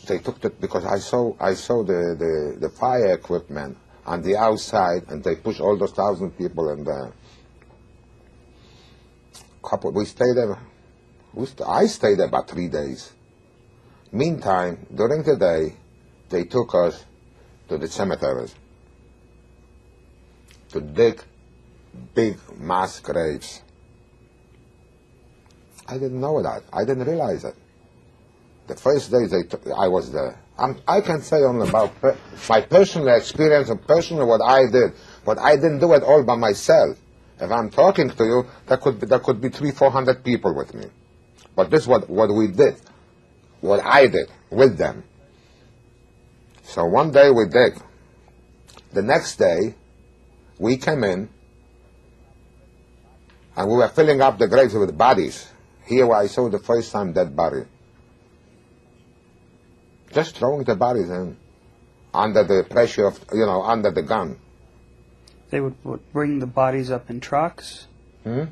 They took it because I saw the fire equipment on the outside, and they pushed all those 1,000 people in there. We stayed there. I stayed there about 3 days. Meantime, during the day, they took us to the cemeteries to dig big mass graves. I didn't know that. I didn't realize it. The first day I was there. I can say only about my personal experience and personally what I did, but I didn't do it all by myself. If I'm talking to you, there could be 300-400 people with me. But this is what we did, what I did with them. So one day we dig. The next day, we came in, and we were filling up the graves with bodies. Here I saw the first time dead body. Just throwing the bodies in, under the pressure of, under the gun. They would bring the bodies up in trucks? Hmm?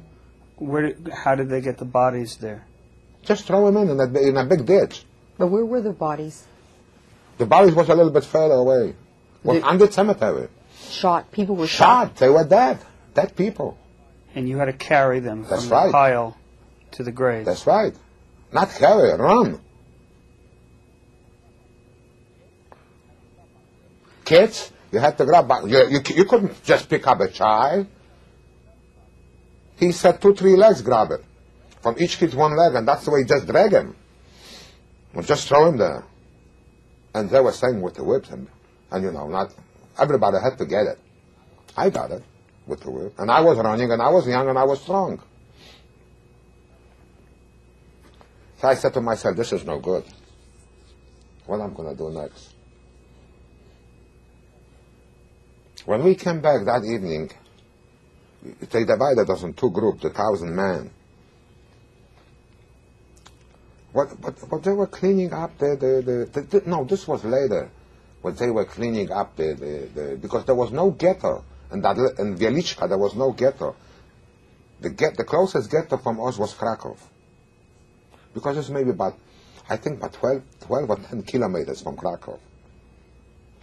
How did they get the bodies there? Just throw them in a big ditch. But where were the bodies? The bodies was a little bit further away. Was under the cemetery. Shot. People were shot. They were dead. Dead people. And you had to carry them That's from right. the pile to the grave. That's right. Not carry, run. Kids, you had to grab. You couldn't just pick up a child. He said 2-3 legs grab it. From each kid 1 leg, and that's the way you just drag him. Or just throw him there. And they were saying with the whips, and not everybody had to get it. I got it with the whip. And I was running, and I was young, and I was strong. So I said to myself, this is no good. What am I going to do next? When we came back that evening, they divided us in 2 groups, the 1,000 men. But they were cleaning up no, this was later. But they were cleaning up because there was no ghetto. In Wieliczka, there was no ghetto. The closest ghetto from us was Krakow. Because it's maybe about 12 or 10 kilometers from Krakow.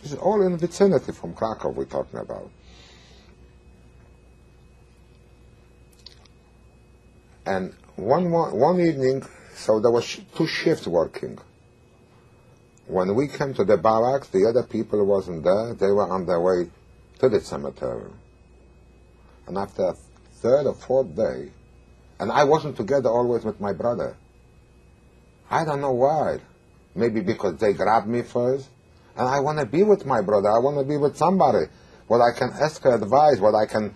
This is all in the vicinity from Krakow we're talking about. And one evening, so there was 2 shifts working. When we came to the barracks, the other people wasn't there. They were on their way to the cemetery. And after 3rd or 4th day, and I wasn't together always with my brother. I don't know why. Maybe because they grabbed me first. And I want to be with my brother. I want to be with somebody. What I can ask her advice, what I can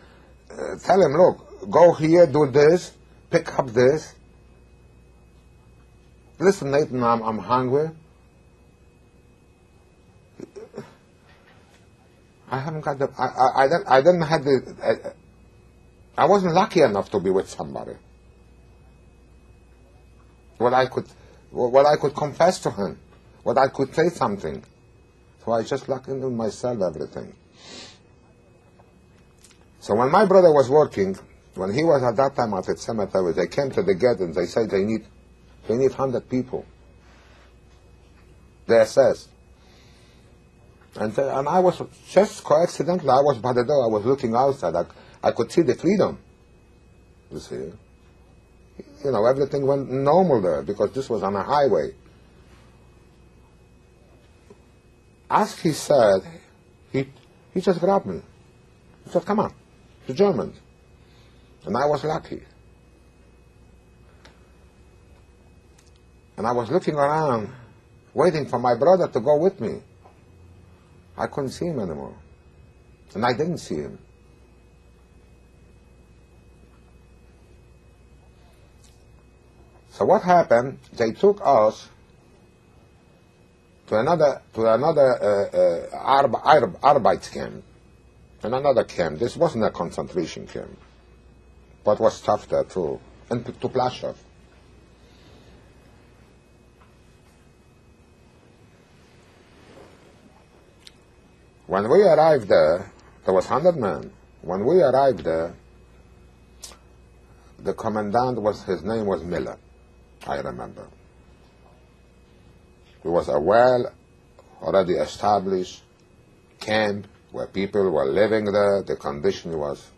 tell him, look, go here, do this, pick up this. Listen, Nathan, I'm hungry. I haven't got the. I didn't have the. I wasn't lucky enough to be with somebody. What I could confess to him, what I could say something. So I just locked into myself everything. So when my brother was working, when he was at that time at the cemetery, they came to the gate and they said they need 100 people. They assessed. And I was just coincidentally, I was by the door, I was looking outside, I could see the freedom. You see? Everything went normal there because this was on a highway. As he said, he just grabbed me. He said, come on, the Germans. And I was lucky. And I was looking around, waiting for my brother to go with me. I couldn't see him anymore. And I didn't see him. So what happened, they took us to another Arbeitscamp. in another camp. This wasn't a concentration camp, but was tough there too, and to Plaszow. When we arrived there was 100 men. When we arrived there, the commandant his name was Miller, I remember. It was a already established camp where people were living there. The condition was,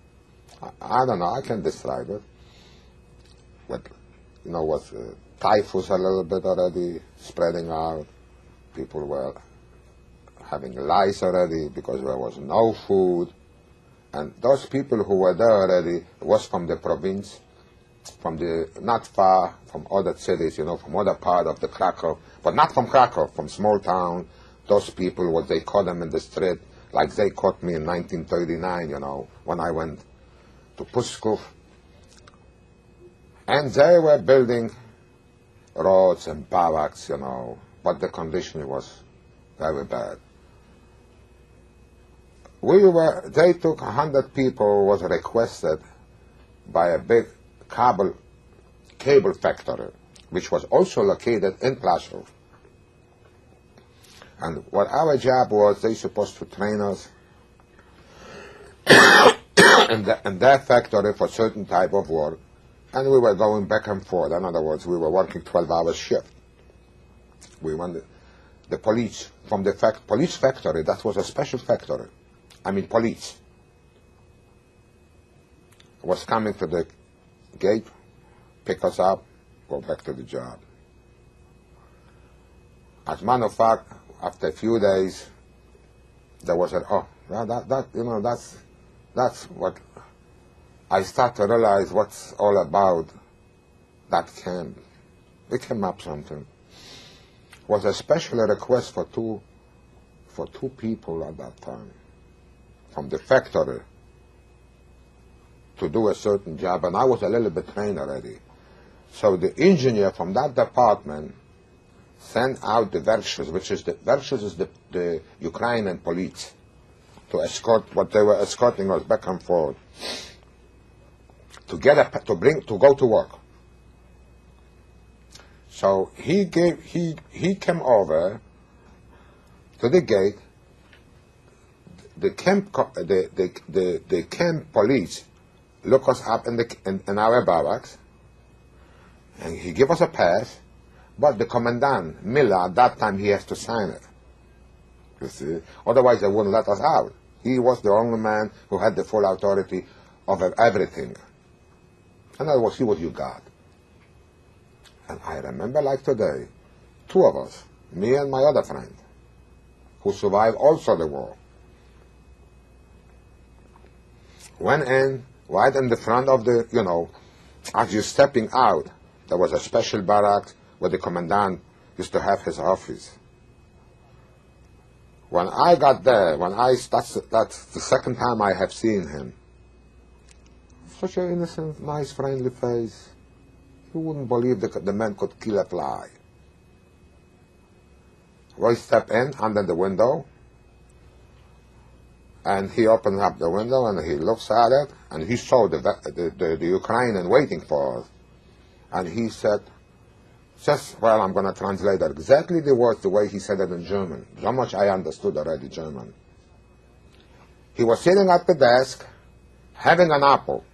I don't know, I can't describe it. But, was typhus a little bit already spreading out. People were having lice already because there was no food. And those people who were there already was from the province, not far from other cities, from other part of the Krakow, but not from Krakow, from small town. Those people, what they caught them in the street, like they caught me in 1939, when I went to Puskov. And they were building roads and barracks, but the condition was very bad. They took 100 people, was requested by a big cable factory, which was also located in Plaszow. And what our job was, they supposed to train us in their factory for certain type of work, and we were going back and forth. In other words, we were working 12-hour shift. We went the police from the police factory. That was a special factory. Police was coming to the gate, pick us up, go back to the job. As a matter of fact, after a few days, there was that's what I start to realize what's all about that camp. It came up something. It was a special request for two people at that time from the factory to do a certain job, and I was a little bit trained already. So the engineer from that department sent out the Vershus, Vershus is the Ukrainian police, to escort what they were escorting us back and forth to go to work. So he came over to the gate. The camp police look us up in our barracks, and he give us a pass. But the commandant Miller at that time, he has to sign it. You see, otherwise they wouldn't let us out. He was the only man who had the full authority over everything. In other words, he was your God. And I remember like today, two of us, me and my other friend, who survived also the war, went in, right in the front of the, as you're stepping out, there was a special barrack where the commandant used to have his office. When I got there, that's the second time I have seen him. Such an innocent, nice, friendly face. You wouldn't believe the man could kill a fly. We step in under the window, and he opens up the window and he looks at it, and he saw the Ukrainian waiting for us. And he said, I'm going to translate that exactly the words the way he said it in German. So much I understood already German. He was sitting at the desk, having an apple.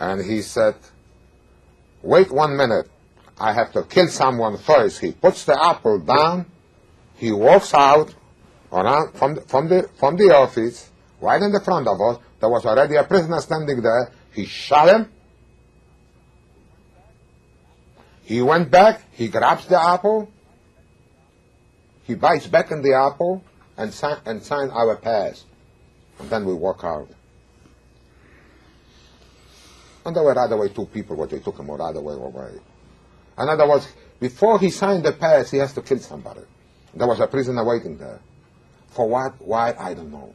And he said, wait 1 minute, I have to kill someone first. He puts the apple down, he walks out around from the office, right in the front of us. There was already a prisoner standing there. He shot him. He went back, he grabs the apple, he bites back in the apple, and sign our pass. And then we walk out. And there were right away two people, but they took him right away. In other words, before he signed the pass, he has to kill somebody. There was a prisoner waiting there. For what? Why? I don't know.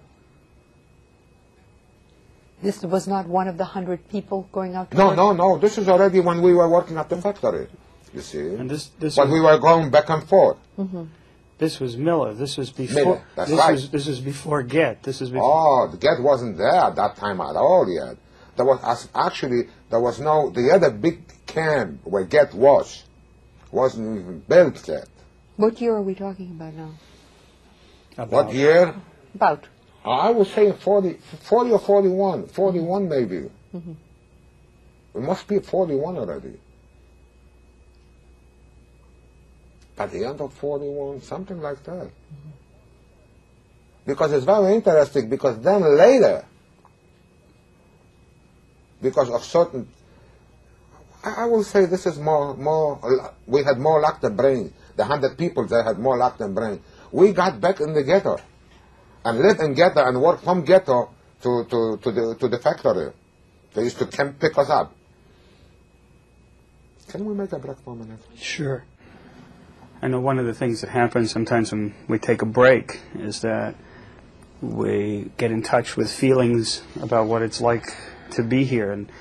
This was not one of the 100 people going out to No, work? no. This is already when we were working at the factory, you see. And but we were going back and forth. Mm-hmm. This was Miller. This was before. Miller, that's right. This was before Get. This was before. Oh, the Ghetto wasn't there at that time at all yet. There was the other big camp where Ghetto wasn't even built yet. What year are we talking about now? What year? About. I would say 40 or 41. 41 maybe. Mm-hmm. It must be 41 already. At the end of 41, something like that. Mm-hmm. Because it's very interesting, because then later, because of certain, I will say this is we had more luck than brains. The 100 people, they had more luck than brains. We got back in the ghetto and lived in ghetto and worked from ghetto to the factory. They used to come pick us up. Can we make a break for a minute? Sure. I know one of the things that happens sometimes when we take a break is that we get in touch with feelings about what it's like to be here. And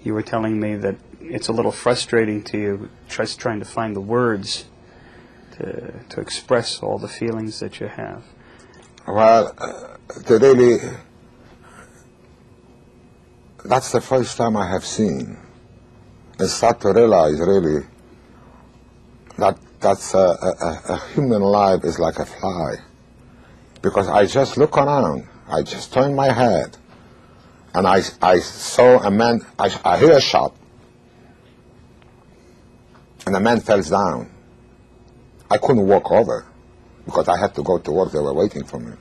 you were telling me that it's a little frustrating to you just trying to find the words to express all the feelings that you have. Well, that's the first time I have seen and start to realize really that's a human life is like a fly. Because I just look around, I just turn my head, and I saw a man, I hear a shot, and the man fell down. I couldn't walk over, because I had to go to work, they were waiting for me.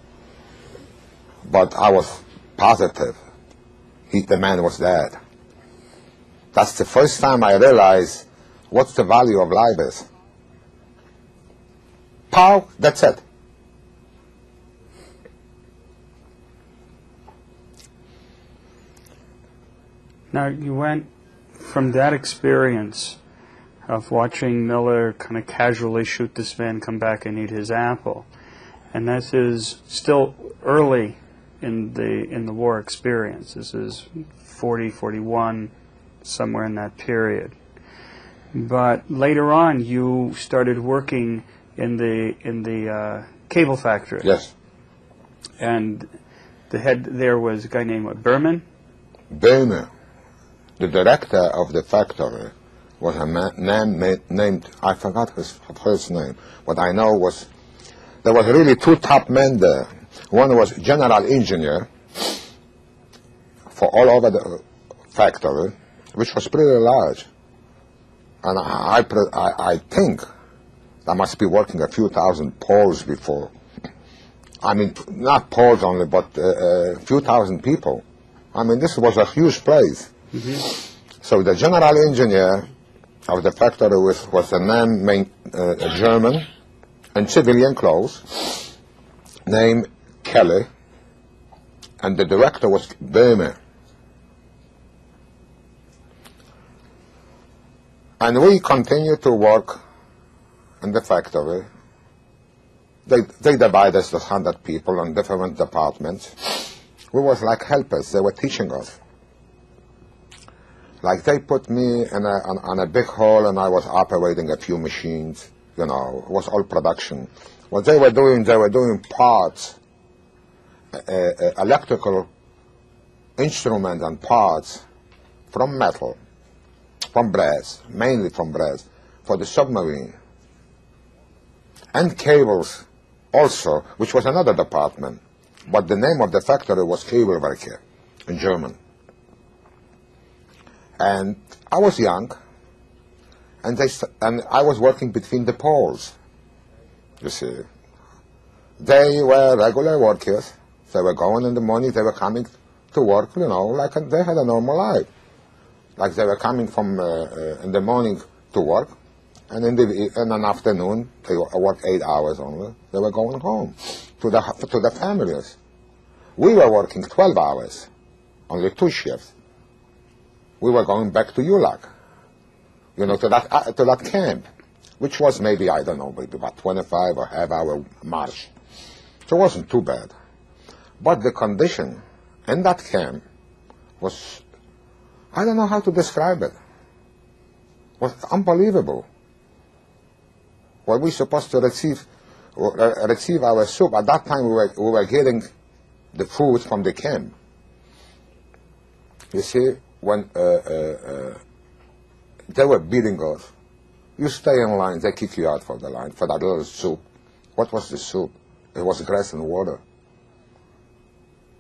But I was positive the man was dead. That's the first time I realized what's the value of life is. Pow, that's it. Now, you went from that experience of watching Miller kind of casually shoot this man come back and eat his apple, and this is still early in the war experience. This is 40, 41, somewhere in that period. But later on, you started working in the cable factory. Yes. And the head there was a guy named Berman? Berman. The director of the factory was a man named, I forgot his first name, but I know there was really two top men there. One was general engineer for all over the factory, which was pretty large. And I think there must be working a few thousand Poles before. I mean, not Poles only, but a few thousand people. I mean, this was a huge place. Mm-hmm. So the general engineer of the factory was a man German in civilian clothes named Kelly, and the director was Berman. And we continued to work in the factory. They divided us, the 100 people, in different departments. We was like helpers. They were teaching us. Like they put me on a big hall, and I was operating a few machines. You know, it was all production. What they were doing parts, electrical instruments and parts from metal, from brass, mainly from brass, for the submarine. And cables also, which was another department. But the name of the factory was Kabelwerke in German. And I was young, and I was working between the poles, you see. They were regular workers. They were going in the morning, they were coming to work, you know, like they had a normal life. Like they were coming from in the morning to work, and in the afternoon, they worked 8 hours only. They were going home to the families. We were working 12 hours, only 2 shifts. We were going back to Ulac, you know, to that camp, which was maybe, I don't know, maybe about 25 or half-hour march. So it wasn't too bad. But the condition in that camp was, I don't know how to describe it, was unbelievable. Were we supposed to receive receive our soup. At that time, we were getting the food from the camp. You see, when they were beating us, you stay in line, they kick you out for the line, for that little soup. What was the soup? It was grass and water.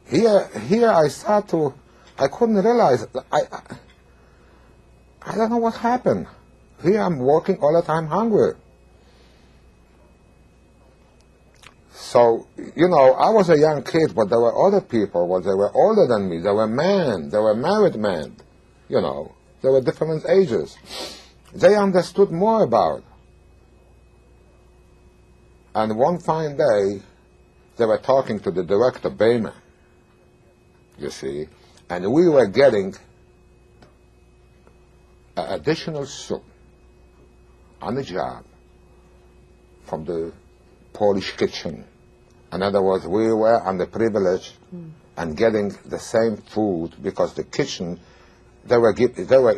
Here I couldn't realize, I don't know what happened. Here I'm working all the time hungry. So, you know, I was a young kid, but there were other people, they were older than me. They were men, they were married men, you know. They were different ages. They understood more about. And one fine day, they were talking to the director, Bayman, you see, and we were getting additional soup on the job from the Polish kitchen. In other words, we were on the privilege and getting the same food because the kitchen, they were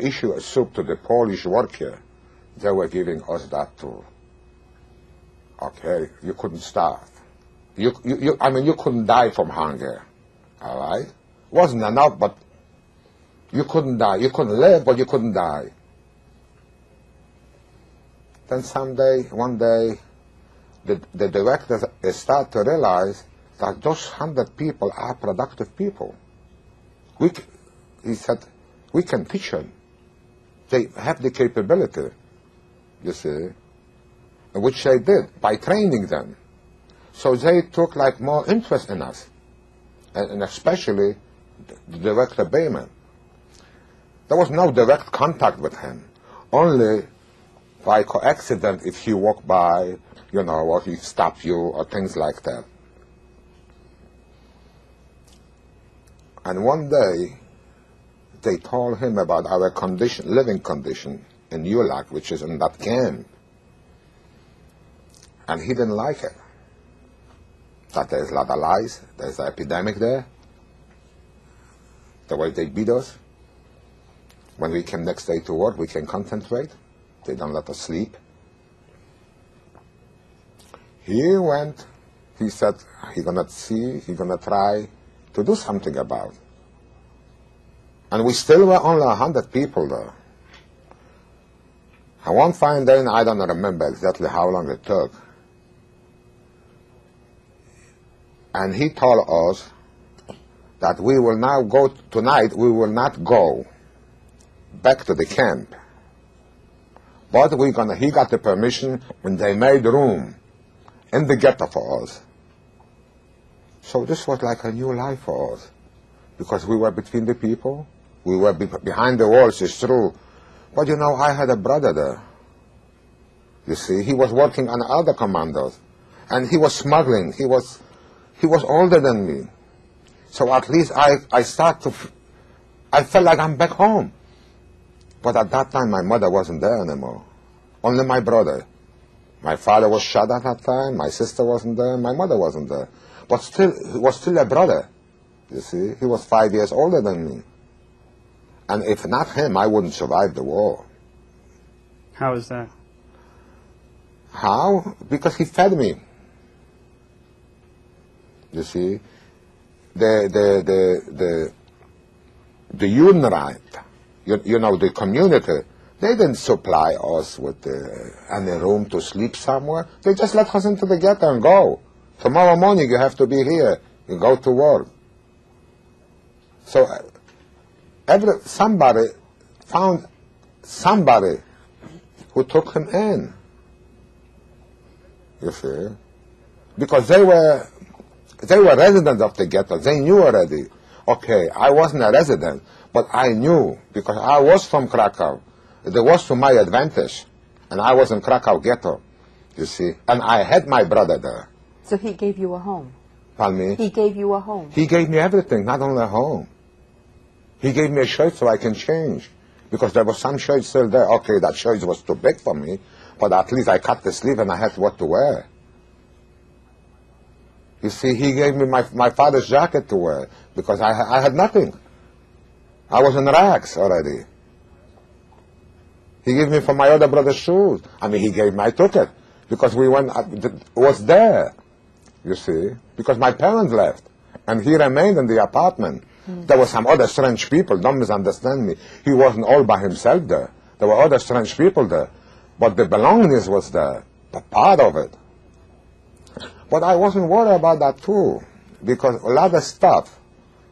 issuing a soup to the Polish worker. They were giving us that too. Okay, you couldn't starve. I mean, you couldn't die from hunger. All right, wasn't enough, but you couldn't die. You couldn't live, but you couldn't die. Then one day, the directors start to realize that those 100 people are productive people. He said, we can teach them. They have the capability, you see, which they did by training them. So they took like more interest in us, and especially the director Bayman. There was no direct contact with him, only by coincidence if he walked by, you know, or he stopped you, or things like that. And one day, they told him about our living condition in Ulak, which is in that camp. And he didn't like it. That there's a lot of lies, there's an epidemic there, the way they beat us. When we came next day to work, we can concentrate. They don't let us sleep. He went, he said he's going to try to do something about it. And we still were only 100 people there. And one fine day, I don't remember exactly how long it took, and he told us that we will now go, tonight we will not go back to the camp. But he got the permission when they made room in the ghetto for us. So this was like a new life for us, because we were between the people, we were behind the walls, it's true. But you know, I had a brother there. You see, he was working on other commandos, and he was smuggling. He was older than me. So at least I felt like I'm back home. But at that time, my mother wasn't there anymore. Only my brother. My father was shot at that time. My sister wasn't there. My mother wasn't there. But still, he was still a brother. You see, he was 5 years older than me. And if not him, I wouldn't survive the war. How is that? How? Because he fed me. You see, the UNRWA, you know, the community, they didn't supply us with any room to sleep somewhere. They just let us into the ghetto and go. Tomorrow morning you have to be here. You go to work. So somebody found somebody who took him in. You see, because they were residents of the ghetto. They knew already. Okay, I wasn't a resident, but I knew because I was from Krakow. It was to my advantage, and I was in Krakow ghetto. You see, and I had my brother there. So he gave you a home. Pardon me? He gave you a home. He gave me everything, not only a home. He gave me a shirt so I can change, because there was some shirts still there. Okay, that shirt was too big for me, but at least I cut the sleeve and I had what to wear. You see, he gave me my father's jacket to wear, because I had nothing. I was in rags already. He gave me for my other brother's shoes. I mean, he gave me, I took it. because we went, was there, you see, because my parents left, and he remained in the apartment. There were some other strange people, don't misunderstand me. He wasn't all by himself there. There were other strange people there, but the belongingness was there, the part of it. But I wasn't worried about that too, because a lot of stuff,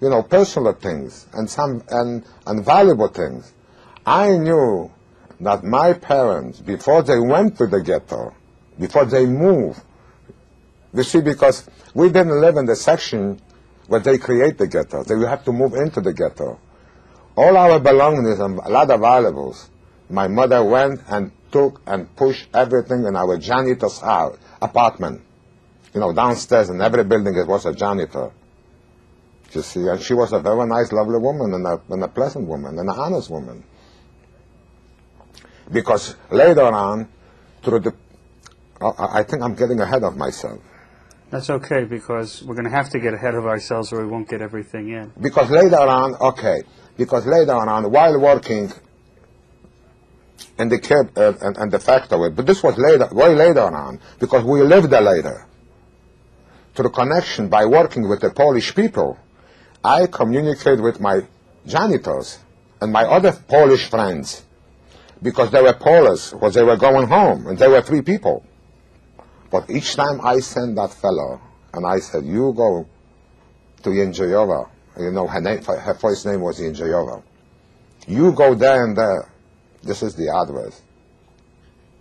you know, personal things and valuable things, I knew that my parents, before they went to the ghetto, before they moved, you see, because we didn't live in the section where they create the ghetto. They have to move into the ghetto. All our belongings and a lot of valuables, my mother went and took and pushed everything in our janitor's house, apartment. You know, downstairs in every building it was a janitor. You see, and she was a very nice, lovely woman and a pleasant woman and an honest woman. Because later on, through the, I think I'm getting ahead of myself. That's okay, because we're going to have to get ahead of ourselves or we won't get everything in. Because later on, while working in the and the factory, but this was later, way later on, because we lived there later. Through connection by working with the Polish people, I communicate with my janitors and my other Polish friends, because they were Polish, because they were going home, and they were 3 people. But each time I sent that fellow, and I said, you go to Jędrzejova. You know, her first name was Jędrzejova. You go there and there. This is the address.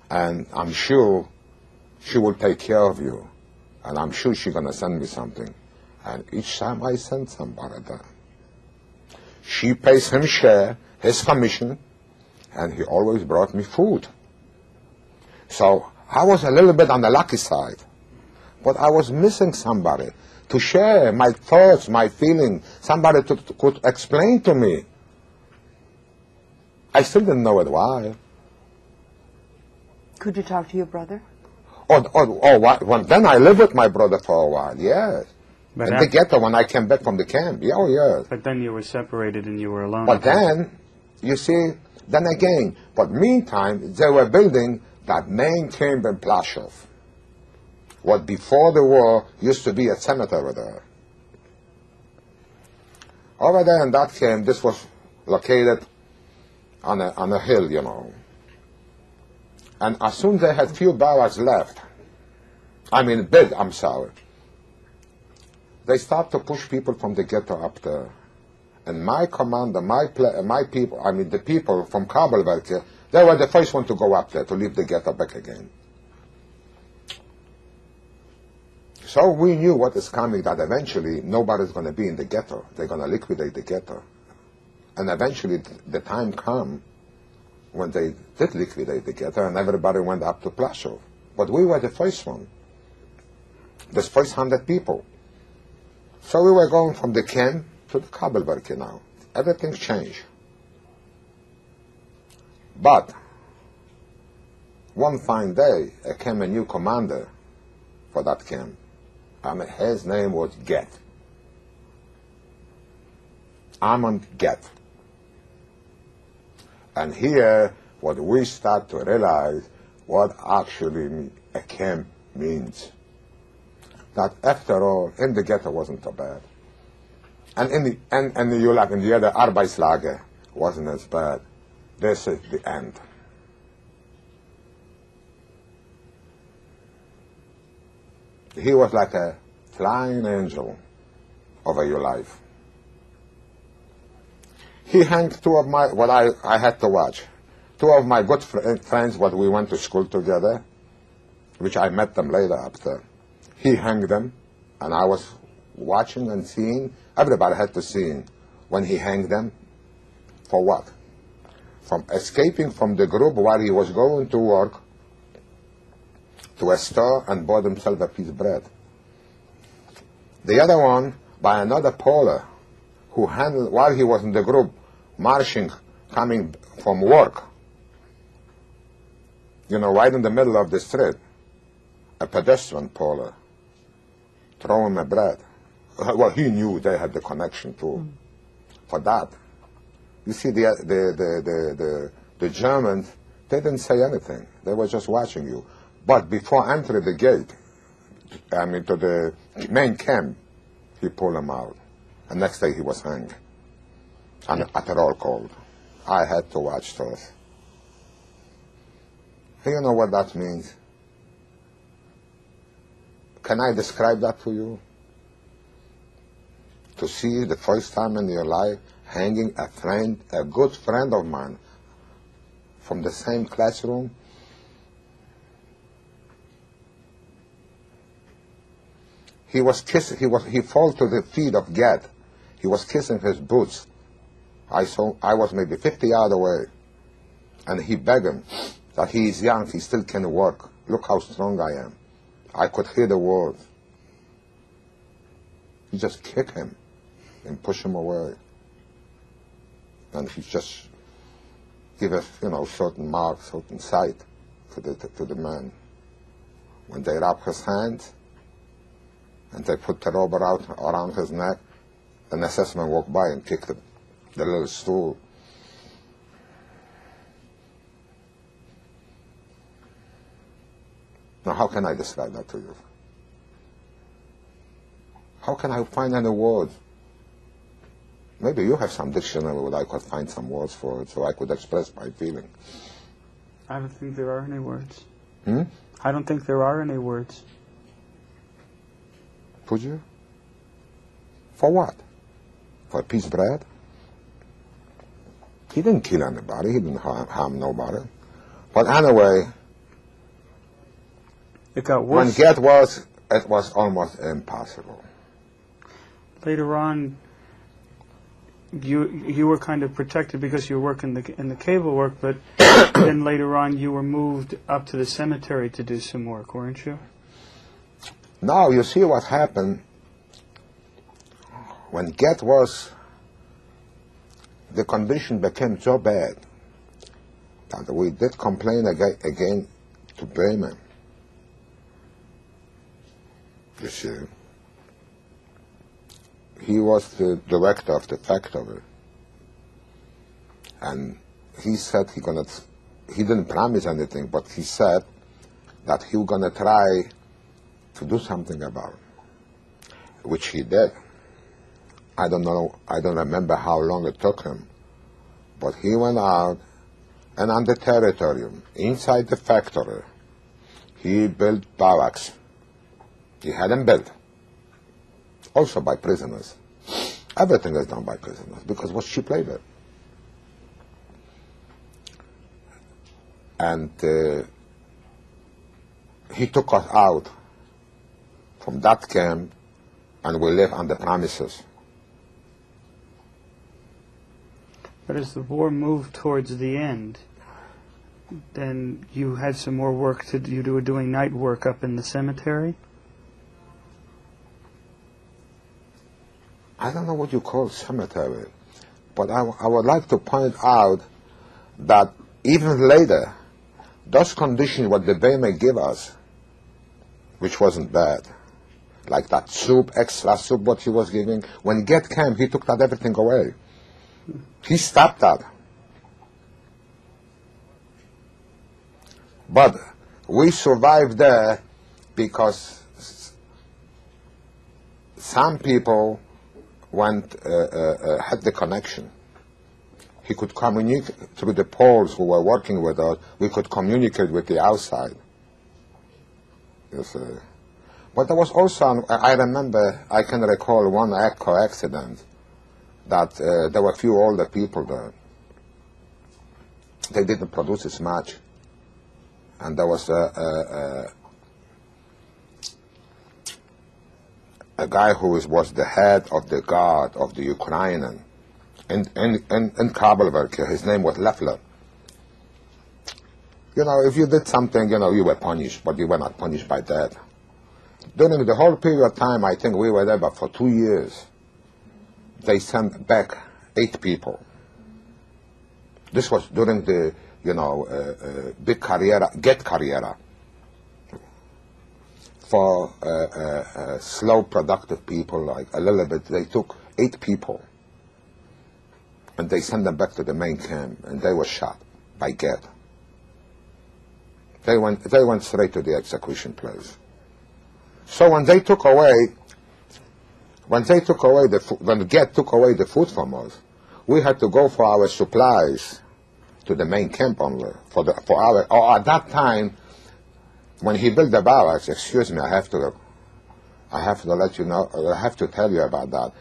And I'm sure she will take care of you. And I'm sure she's going to send me something. And each time I send somebody there, she pays him share, his commission, and he always brought me food. So I was a little bit on the lucky side, but I was missing somebody to share my thoughts, my feelings, somebody could explain to me. I still didn't know it why. Could you talk to your brother? Well, then I lived with my brother for a while, yes. But in the ghetto when I came back from the camp, yes. But then you were separated and you were alone. But then, you see, then again, but meantime, they were building that main camp in Plaszow. What before the war used to be a cemetery there. Over there in that camp, this was located on a hill, you know. And as soon as they had few barracks left, they started to push people from the ghetto up there. And my commander, my people, the people from Kabelwerke, they were the first one to go up there to leave the ghetto back again. So we knew what is coming, that eventually nobody's going to be in the ghetto. They're going to liquidate the ghetto. And eventually the time come when they did liquidate the ghetto and everybody went up to Plaszow. But we were the first one. The first 100 people. So we were going from the camp to the Kabelwerke now. Everything changed. But one fine day, came a new commander for that camp. His name was Ghetto. Armand Ghetto. And here, what we start to realize, what actually a camp means. That after all, in the ghetto wasn't so bad. And in the other Arbeitslager wasn't as bad. This is the end. He was like a flying angel over your life. He hanged two of my, what I had to watch, two of my good friends, what we went to school together, which I met them later up there. He hanged them, and I was watching and seeing. Everybody had to see when he hanged them. For what? From escaping from the group while he was going to work to a store and bought himself a piece of bread. The other one by another Polar who handled, while he was in the group, marching, coming from work, right in the middle of the street, a pedestrian Polar, throw him a bread. Well, he knew they had the connection too. For that, you see, the Germans, they didn't say anything. They were just watching you. But before entering the gate, I mean to the main camp, he pulled him out. And next day he was hanged. And at a roll call. I had to watch those. You know what that means? Can I describe that to you? To see the first time in your life hanging a friend, a good friend of mine, from the same classroom. He was kissing. He fell to the feet of Gad. He was kissing his boots. I was maybe 50 yards away, and he begged him that he is young, he still can work. Look how strong I am. I could hear the words. He just kicked him and pushed him away, and he just give a certain mark, certain sight to the man. When they wrap his hands and they put the rubber out around his neck, an assessment walked by and kicked the little stool. Now, how can I describe that to you? How can I find any words? Maybe you have some dictionary where I could find some words for it so I could express my feeling. I don't think there are any words. Hmm? I don't think there are any words. Could you? For what? For a piece of bread? He didn't kill anybody. He didn't harm nobody. But anyway, it got when worse. Gad was, it was almost impossible. Later on, you were kind of protected because you were working in the cable work, but then later on you were moved up to the cemetery to do some work, weren't you? Now, you see what happened when Gad was, the condition became so bad that we did complain again to Bremen. You see, he was the director of the factory, and he said he didn't promise anything, but he said that he was gonna try to do something about it, which he did. I don't remember how long it took him, but he went out, and on the territory, inside the factory, he built barracks. He had them built, also by prisoners. Everything is done by prisoners, because it was cheap labor. And he took us out from that camp, and we lived on the premises. But as the war moved towards the end, then you had some more work to do. You were doing night work up in the cemetery? I don't know what you call cemetery, but I would like to point out that even later, those conditions what the Bay may give us, which wasn't bad, like that soup, extra soup what he was giving, when Gad came, he took that everything away. He stopped that. But we survived there because some people had the connection. He could communicate through the Poles who were working with us. We could communicate with the outside. Yes, but there was also, I can recall one accident that there were a few older people there. They didn't produce as much. And there was a guy who was the head of the guard of the Ukrainian in Kabelwerk. His name was Leffler. You know, if you did something, you were punished, but you were not punished by death. During the whole period of time, I think we were there, but for 2 years, they sent back 8 people. This was during the, big Ghetto carriera. For slow, productive people, like a little bit, they took 8 people, and they sent them back to the main camp, and they were shot by Ghetto. They went straight to the execution place. So when Ghetto took away the food from us, we had to go for our supplies to the main camp only. Or at that time, when he built the barracks, excuse me, I have to let you know, I have to tell you about that.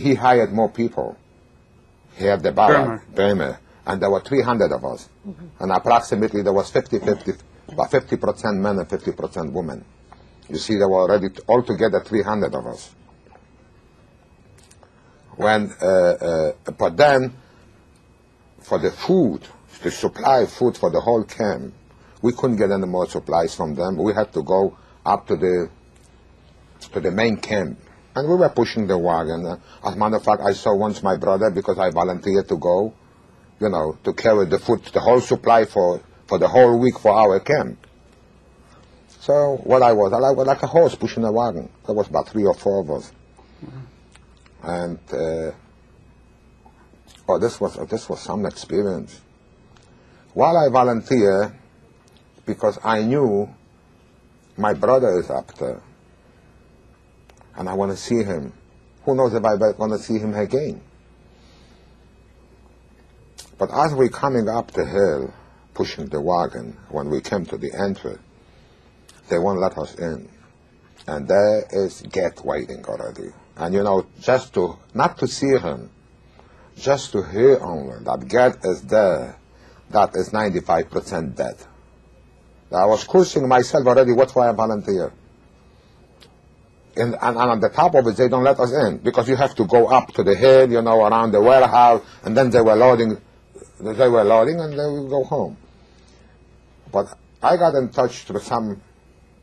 He hired more people. He had the barrack, Bremer, and there were 300 of us. Mm-hmm. And approximately there was 50-50, about 50% men and 50% women. You see, there were already altogether 300 of us. But then, for the food, to supply food for the whole camp, we couldn't get any more supplies from them. We had to go up to the main camp. And we were pushing the wagon. As a matter of fact, I saw once my brother, because I volunteered to go, to carry the food, the whole supply for the whole week for our camp. So I was like a horse pushing a wagon. There was about 3 or 4 of us. And this was some experience. While I volunteered, because I knew my brother is up there, and I want to see him. Who knows if I'm going to see him again? But as we're coming up the hill, pushing the wagon, when we came to the entry, they won't let us in. And there is Ghetto waiting already. And just not to see him, just to hear only that Ghetto is there, that is 95% dead. I was cursing myself already, what for I volunteer. And on the top of it, they don't let us in, because you have to go up to the hill, around the warehouse, and then they were loading, and then we go home. But I got in touch with some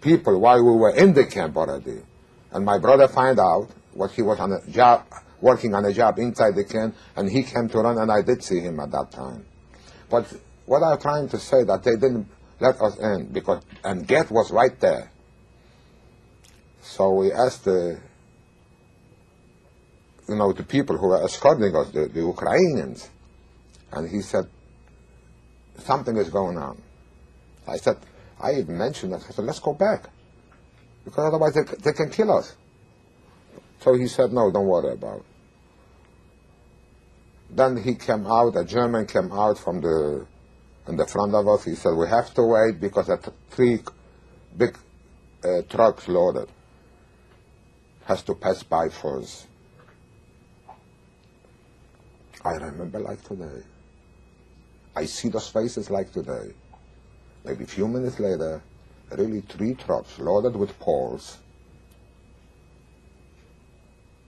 people while we were in the camp already, and my brother found out what he was on a job, working on a job inside the camp, and he came to run, and I did see him at that time. But what I'm trying to say, that they didn't let us in, and Ghetto was right there. So we asked the people who were escorting us, the Ukrainians, and he said, something is going on. I even mentioned that. I said, let's go back, because otherwise they can kill us. So he said, no, don't worry about it. Then he came out, a German came out in the front of us. He said, we have to wait, because there are 3 big trucks loaded. Has to pass by first. I remember like today. I see those faces like today. Maybe a few minutes later, really 3 trucks loaded with poles.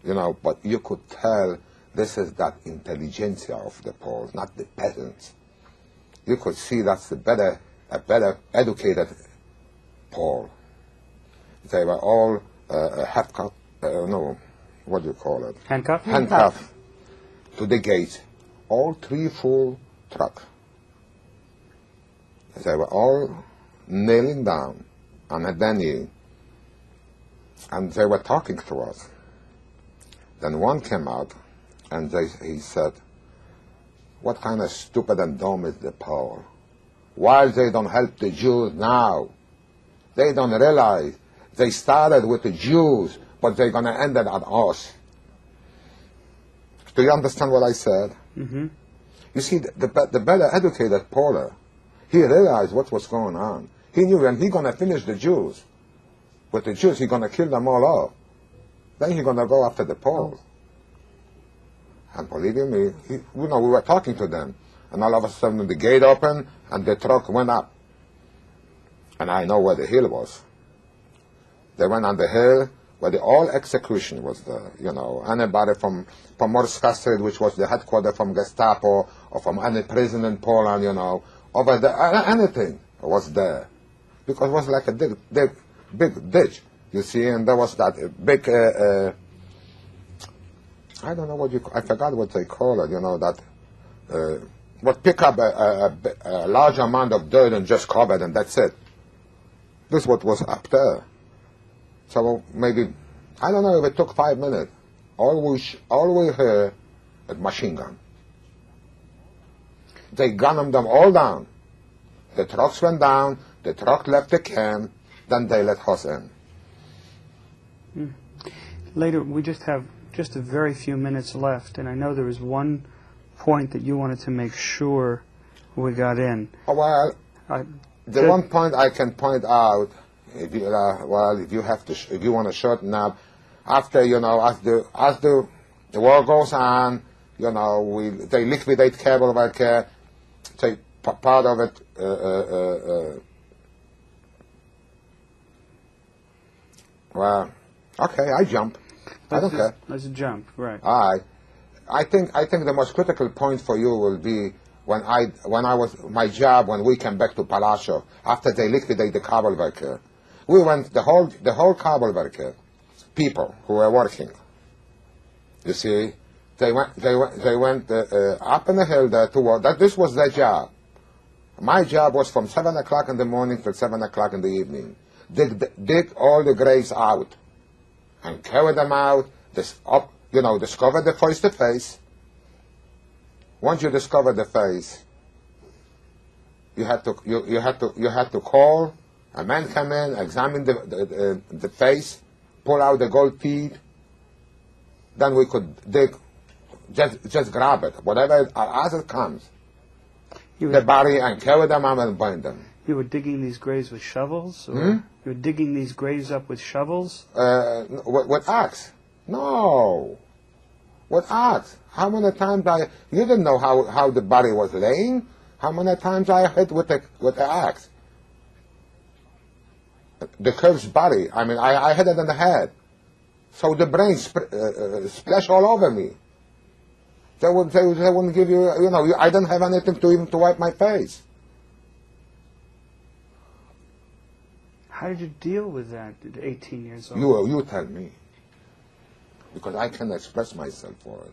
But you could tell this is that intelligentsia of the Poles, not the peasants. You could see that's a better educated Pole. They were all what do you call it? Handcuffed to the gate. All 3 full trucks. They were all kneeling down on a venue, and they were talking to us. Then one came out, and he said, what kind of stupid and dumb is the Pole? Why they don't help the Jews now? They don't realize they started with the Jews, but they're going to end it at us. Do you understand what I said? Mm-hmm. You see, the better educated Poler, he realized what was going on. He knew when he's going to finish the Jews, with the Jews, he's going to kill them all off. Then he's going to go after the Poles. And believe you me, we were talking to them, and all of a sudden the gate opened, and the truck went up. And I know where the hill was. They went on the hill where the all execution was there. Anybody from Maurice Markheim, which was the headquarters from Gestapo, or from any prison in Poland, over there, anything was there. Because it was like a big ditch, you see, and there was that big, I don't know I forgot what they call it, that would pick up a large amount of dirt and just cover it, and that's it. This is what was up there. So maybe, I don't know if it took 5 minutes. All we heard a machine gun. They gunned them all down. The trucks went down, The truck left the camp, then they let us in. Later, we just have just a very few minutes left, and I know there was one point that you wanted to make sure we got in. Well, the one point I can point out, if you if you want to shorten up, after as the war goes on, they liquidate cable worker, take part of it. Well, okay, I jump. I don't care. Let's jump, right? All right. I think the most critical point for you will be when I was my job when we came back to Palacio after they liquidate the cable worker. We went the whole cable worker people who were working. You see, they went up in the hill there to work. This was their job. My job was from 7 o'clock in the morning till 7 o'clock in the evening. Dig all the graves out and carry them out. Discover the face. Once you discover the face, you had to call a man, come in, examine the face, pull out the gold teeth. Then we could dig, just grab it, whatever as it comes, the body, and carry them out and burn them. You were digging these graves with shovels? Or you were digging these graves up with shovels? With axe. No. With axe. How many times you didn't know how the body was laying? How many times I hit with the axe? The curved body, I hit it in the head. So the brain splashed all over me. They wouldn't give you, I didn't have anything to wipe my face. How did you deal with that at 18 years old? You tell me. Because I can express myself for it.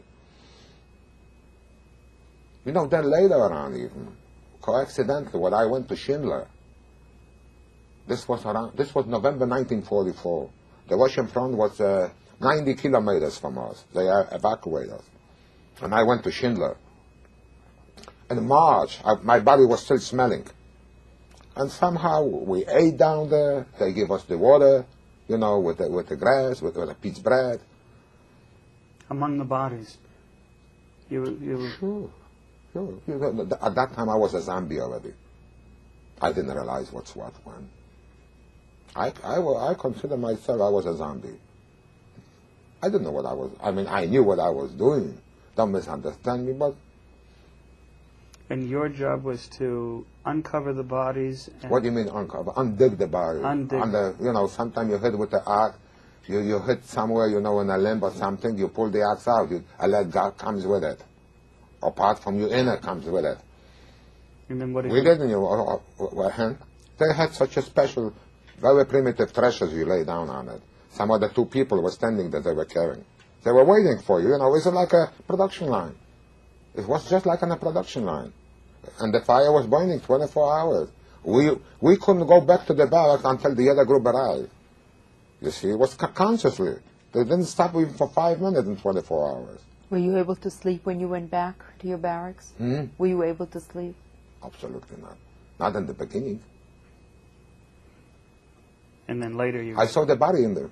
Then later on even, coincidentally, when I went to Schindler, this was November 1944. The Russian front was 90 kilometers from us. They evacuated us. And I went to Schindler. In March, my body was still smelling. And somehow we ate down there. They gave us the water, with the grass, with a piece of bread. Among the bodies. Sure. At that time, I was a zombie already. I didn't realize what's what when. I consider myself I was a zombie. I didn't know what I was. I knew what I was doing. Don't misunderstand me, but. And your job was to uncover the bodies. What do you mean uncover? Undig the body. Sometimes you hit with the axe. You hit somewhere, in a limb or something. You pull the axe out. A leg comes with it. Apart from your inner comes with it. And then what? We didn't. They had such a special, very primitive treasures you lay down on it. Some of the two people were standing there. They were carrying. They were waiting for you. It's like a production line. It was just like on a production line. And the fire was burning 24 hours. We couldn't go back to the barracks until the other group arrived. You see, it was consciously. They didn't stop even for 5 minutes in 24 hours. Were you able to sleep when you went back to your barracks? Were you able to sleep? Absolutely not. Not in the beginning. And then later you... I saw the body in there.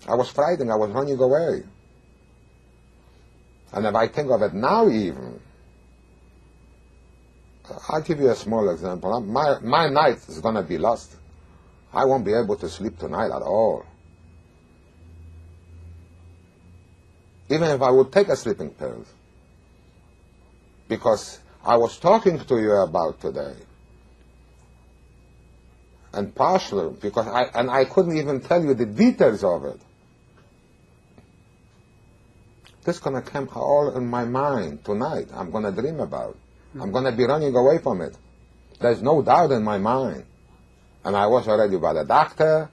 I was frightened. I was running away. And if I think of it now even, I'll give you a small example. My night is going to be lost. I won't be able to sleep tonight at all. Even if I would take a sleeping pill. Because I was talking to you about today. And partially, because I couldn't even tell you the details of it. This is going to come all in my mind tonight. I'm going to dream about it. I'm going to be running away from it. There's no doubt in my mind. And I was already by the doctor,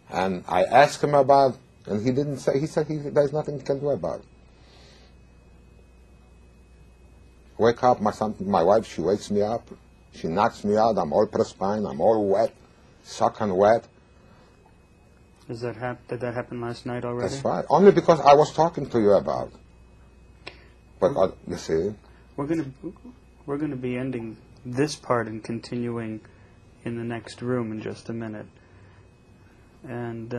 and I asked him about, and he didn't say, he said there's nothing he can do about it. Wake up, my wife, she wakes me up. She knocks me out. I'm all perspiring. I'm all wet, soaking wet. Did that happen last night already? That's right. Only because I was talking to you about. But you see, we're going to be ending this part and continuing in the next room in just a minute. And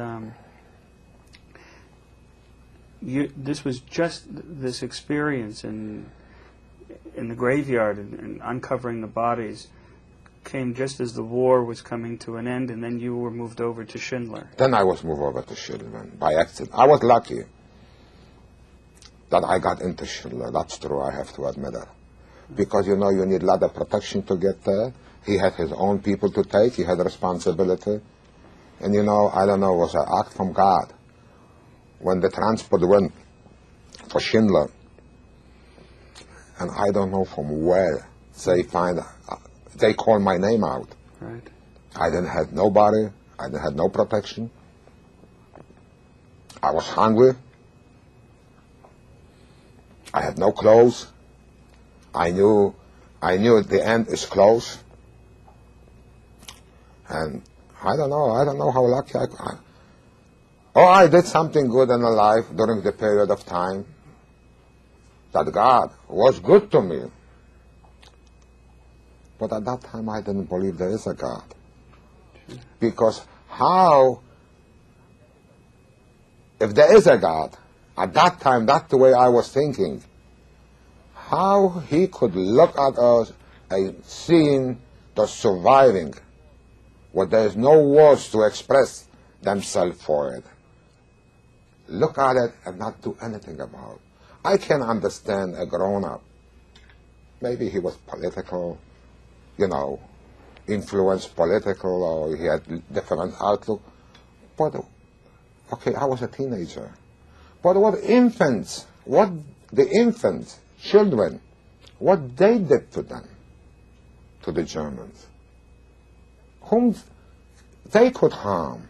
this was just this experience in the graveyard and uncovering the bodies came just as the war was coming to an end, and then you were moved over to Schindler. Then I was moved over to Schindler by accident. I was lucky that I got into Schindler. That's true, I have to admit it. Because, you know, you need a lot of protection to get there. He had his own people to take. He had responsibility. And, you know, I don't know, it was an act from God. When the transport went for Schindler, and I don't know from where they called my name out. Right. I didn't have nobody. I didn't have no protection. I was hungry. I had no clothes. I knew the end is close. And I don't know how lucky I did something good in my life during the period of time that God was good to me. But at that time I didn't believe there is a God. Because if there is a God, at that time, that's the way I was thinking, how he could look at us and seeing the surviving, where there is no words to express themselves for it. Look at it and not do anything about it. I can understand a grown-up. Maybe he was political, you know, influenced political, or he had different outlook. But, okay, I was a teenager. But what the infants, children, what they did to them, to the Germans, whom they could harm.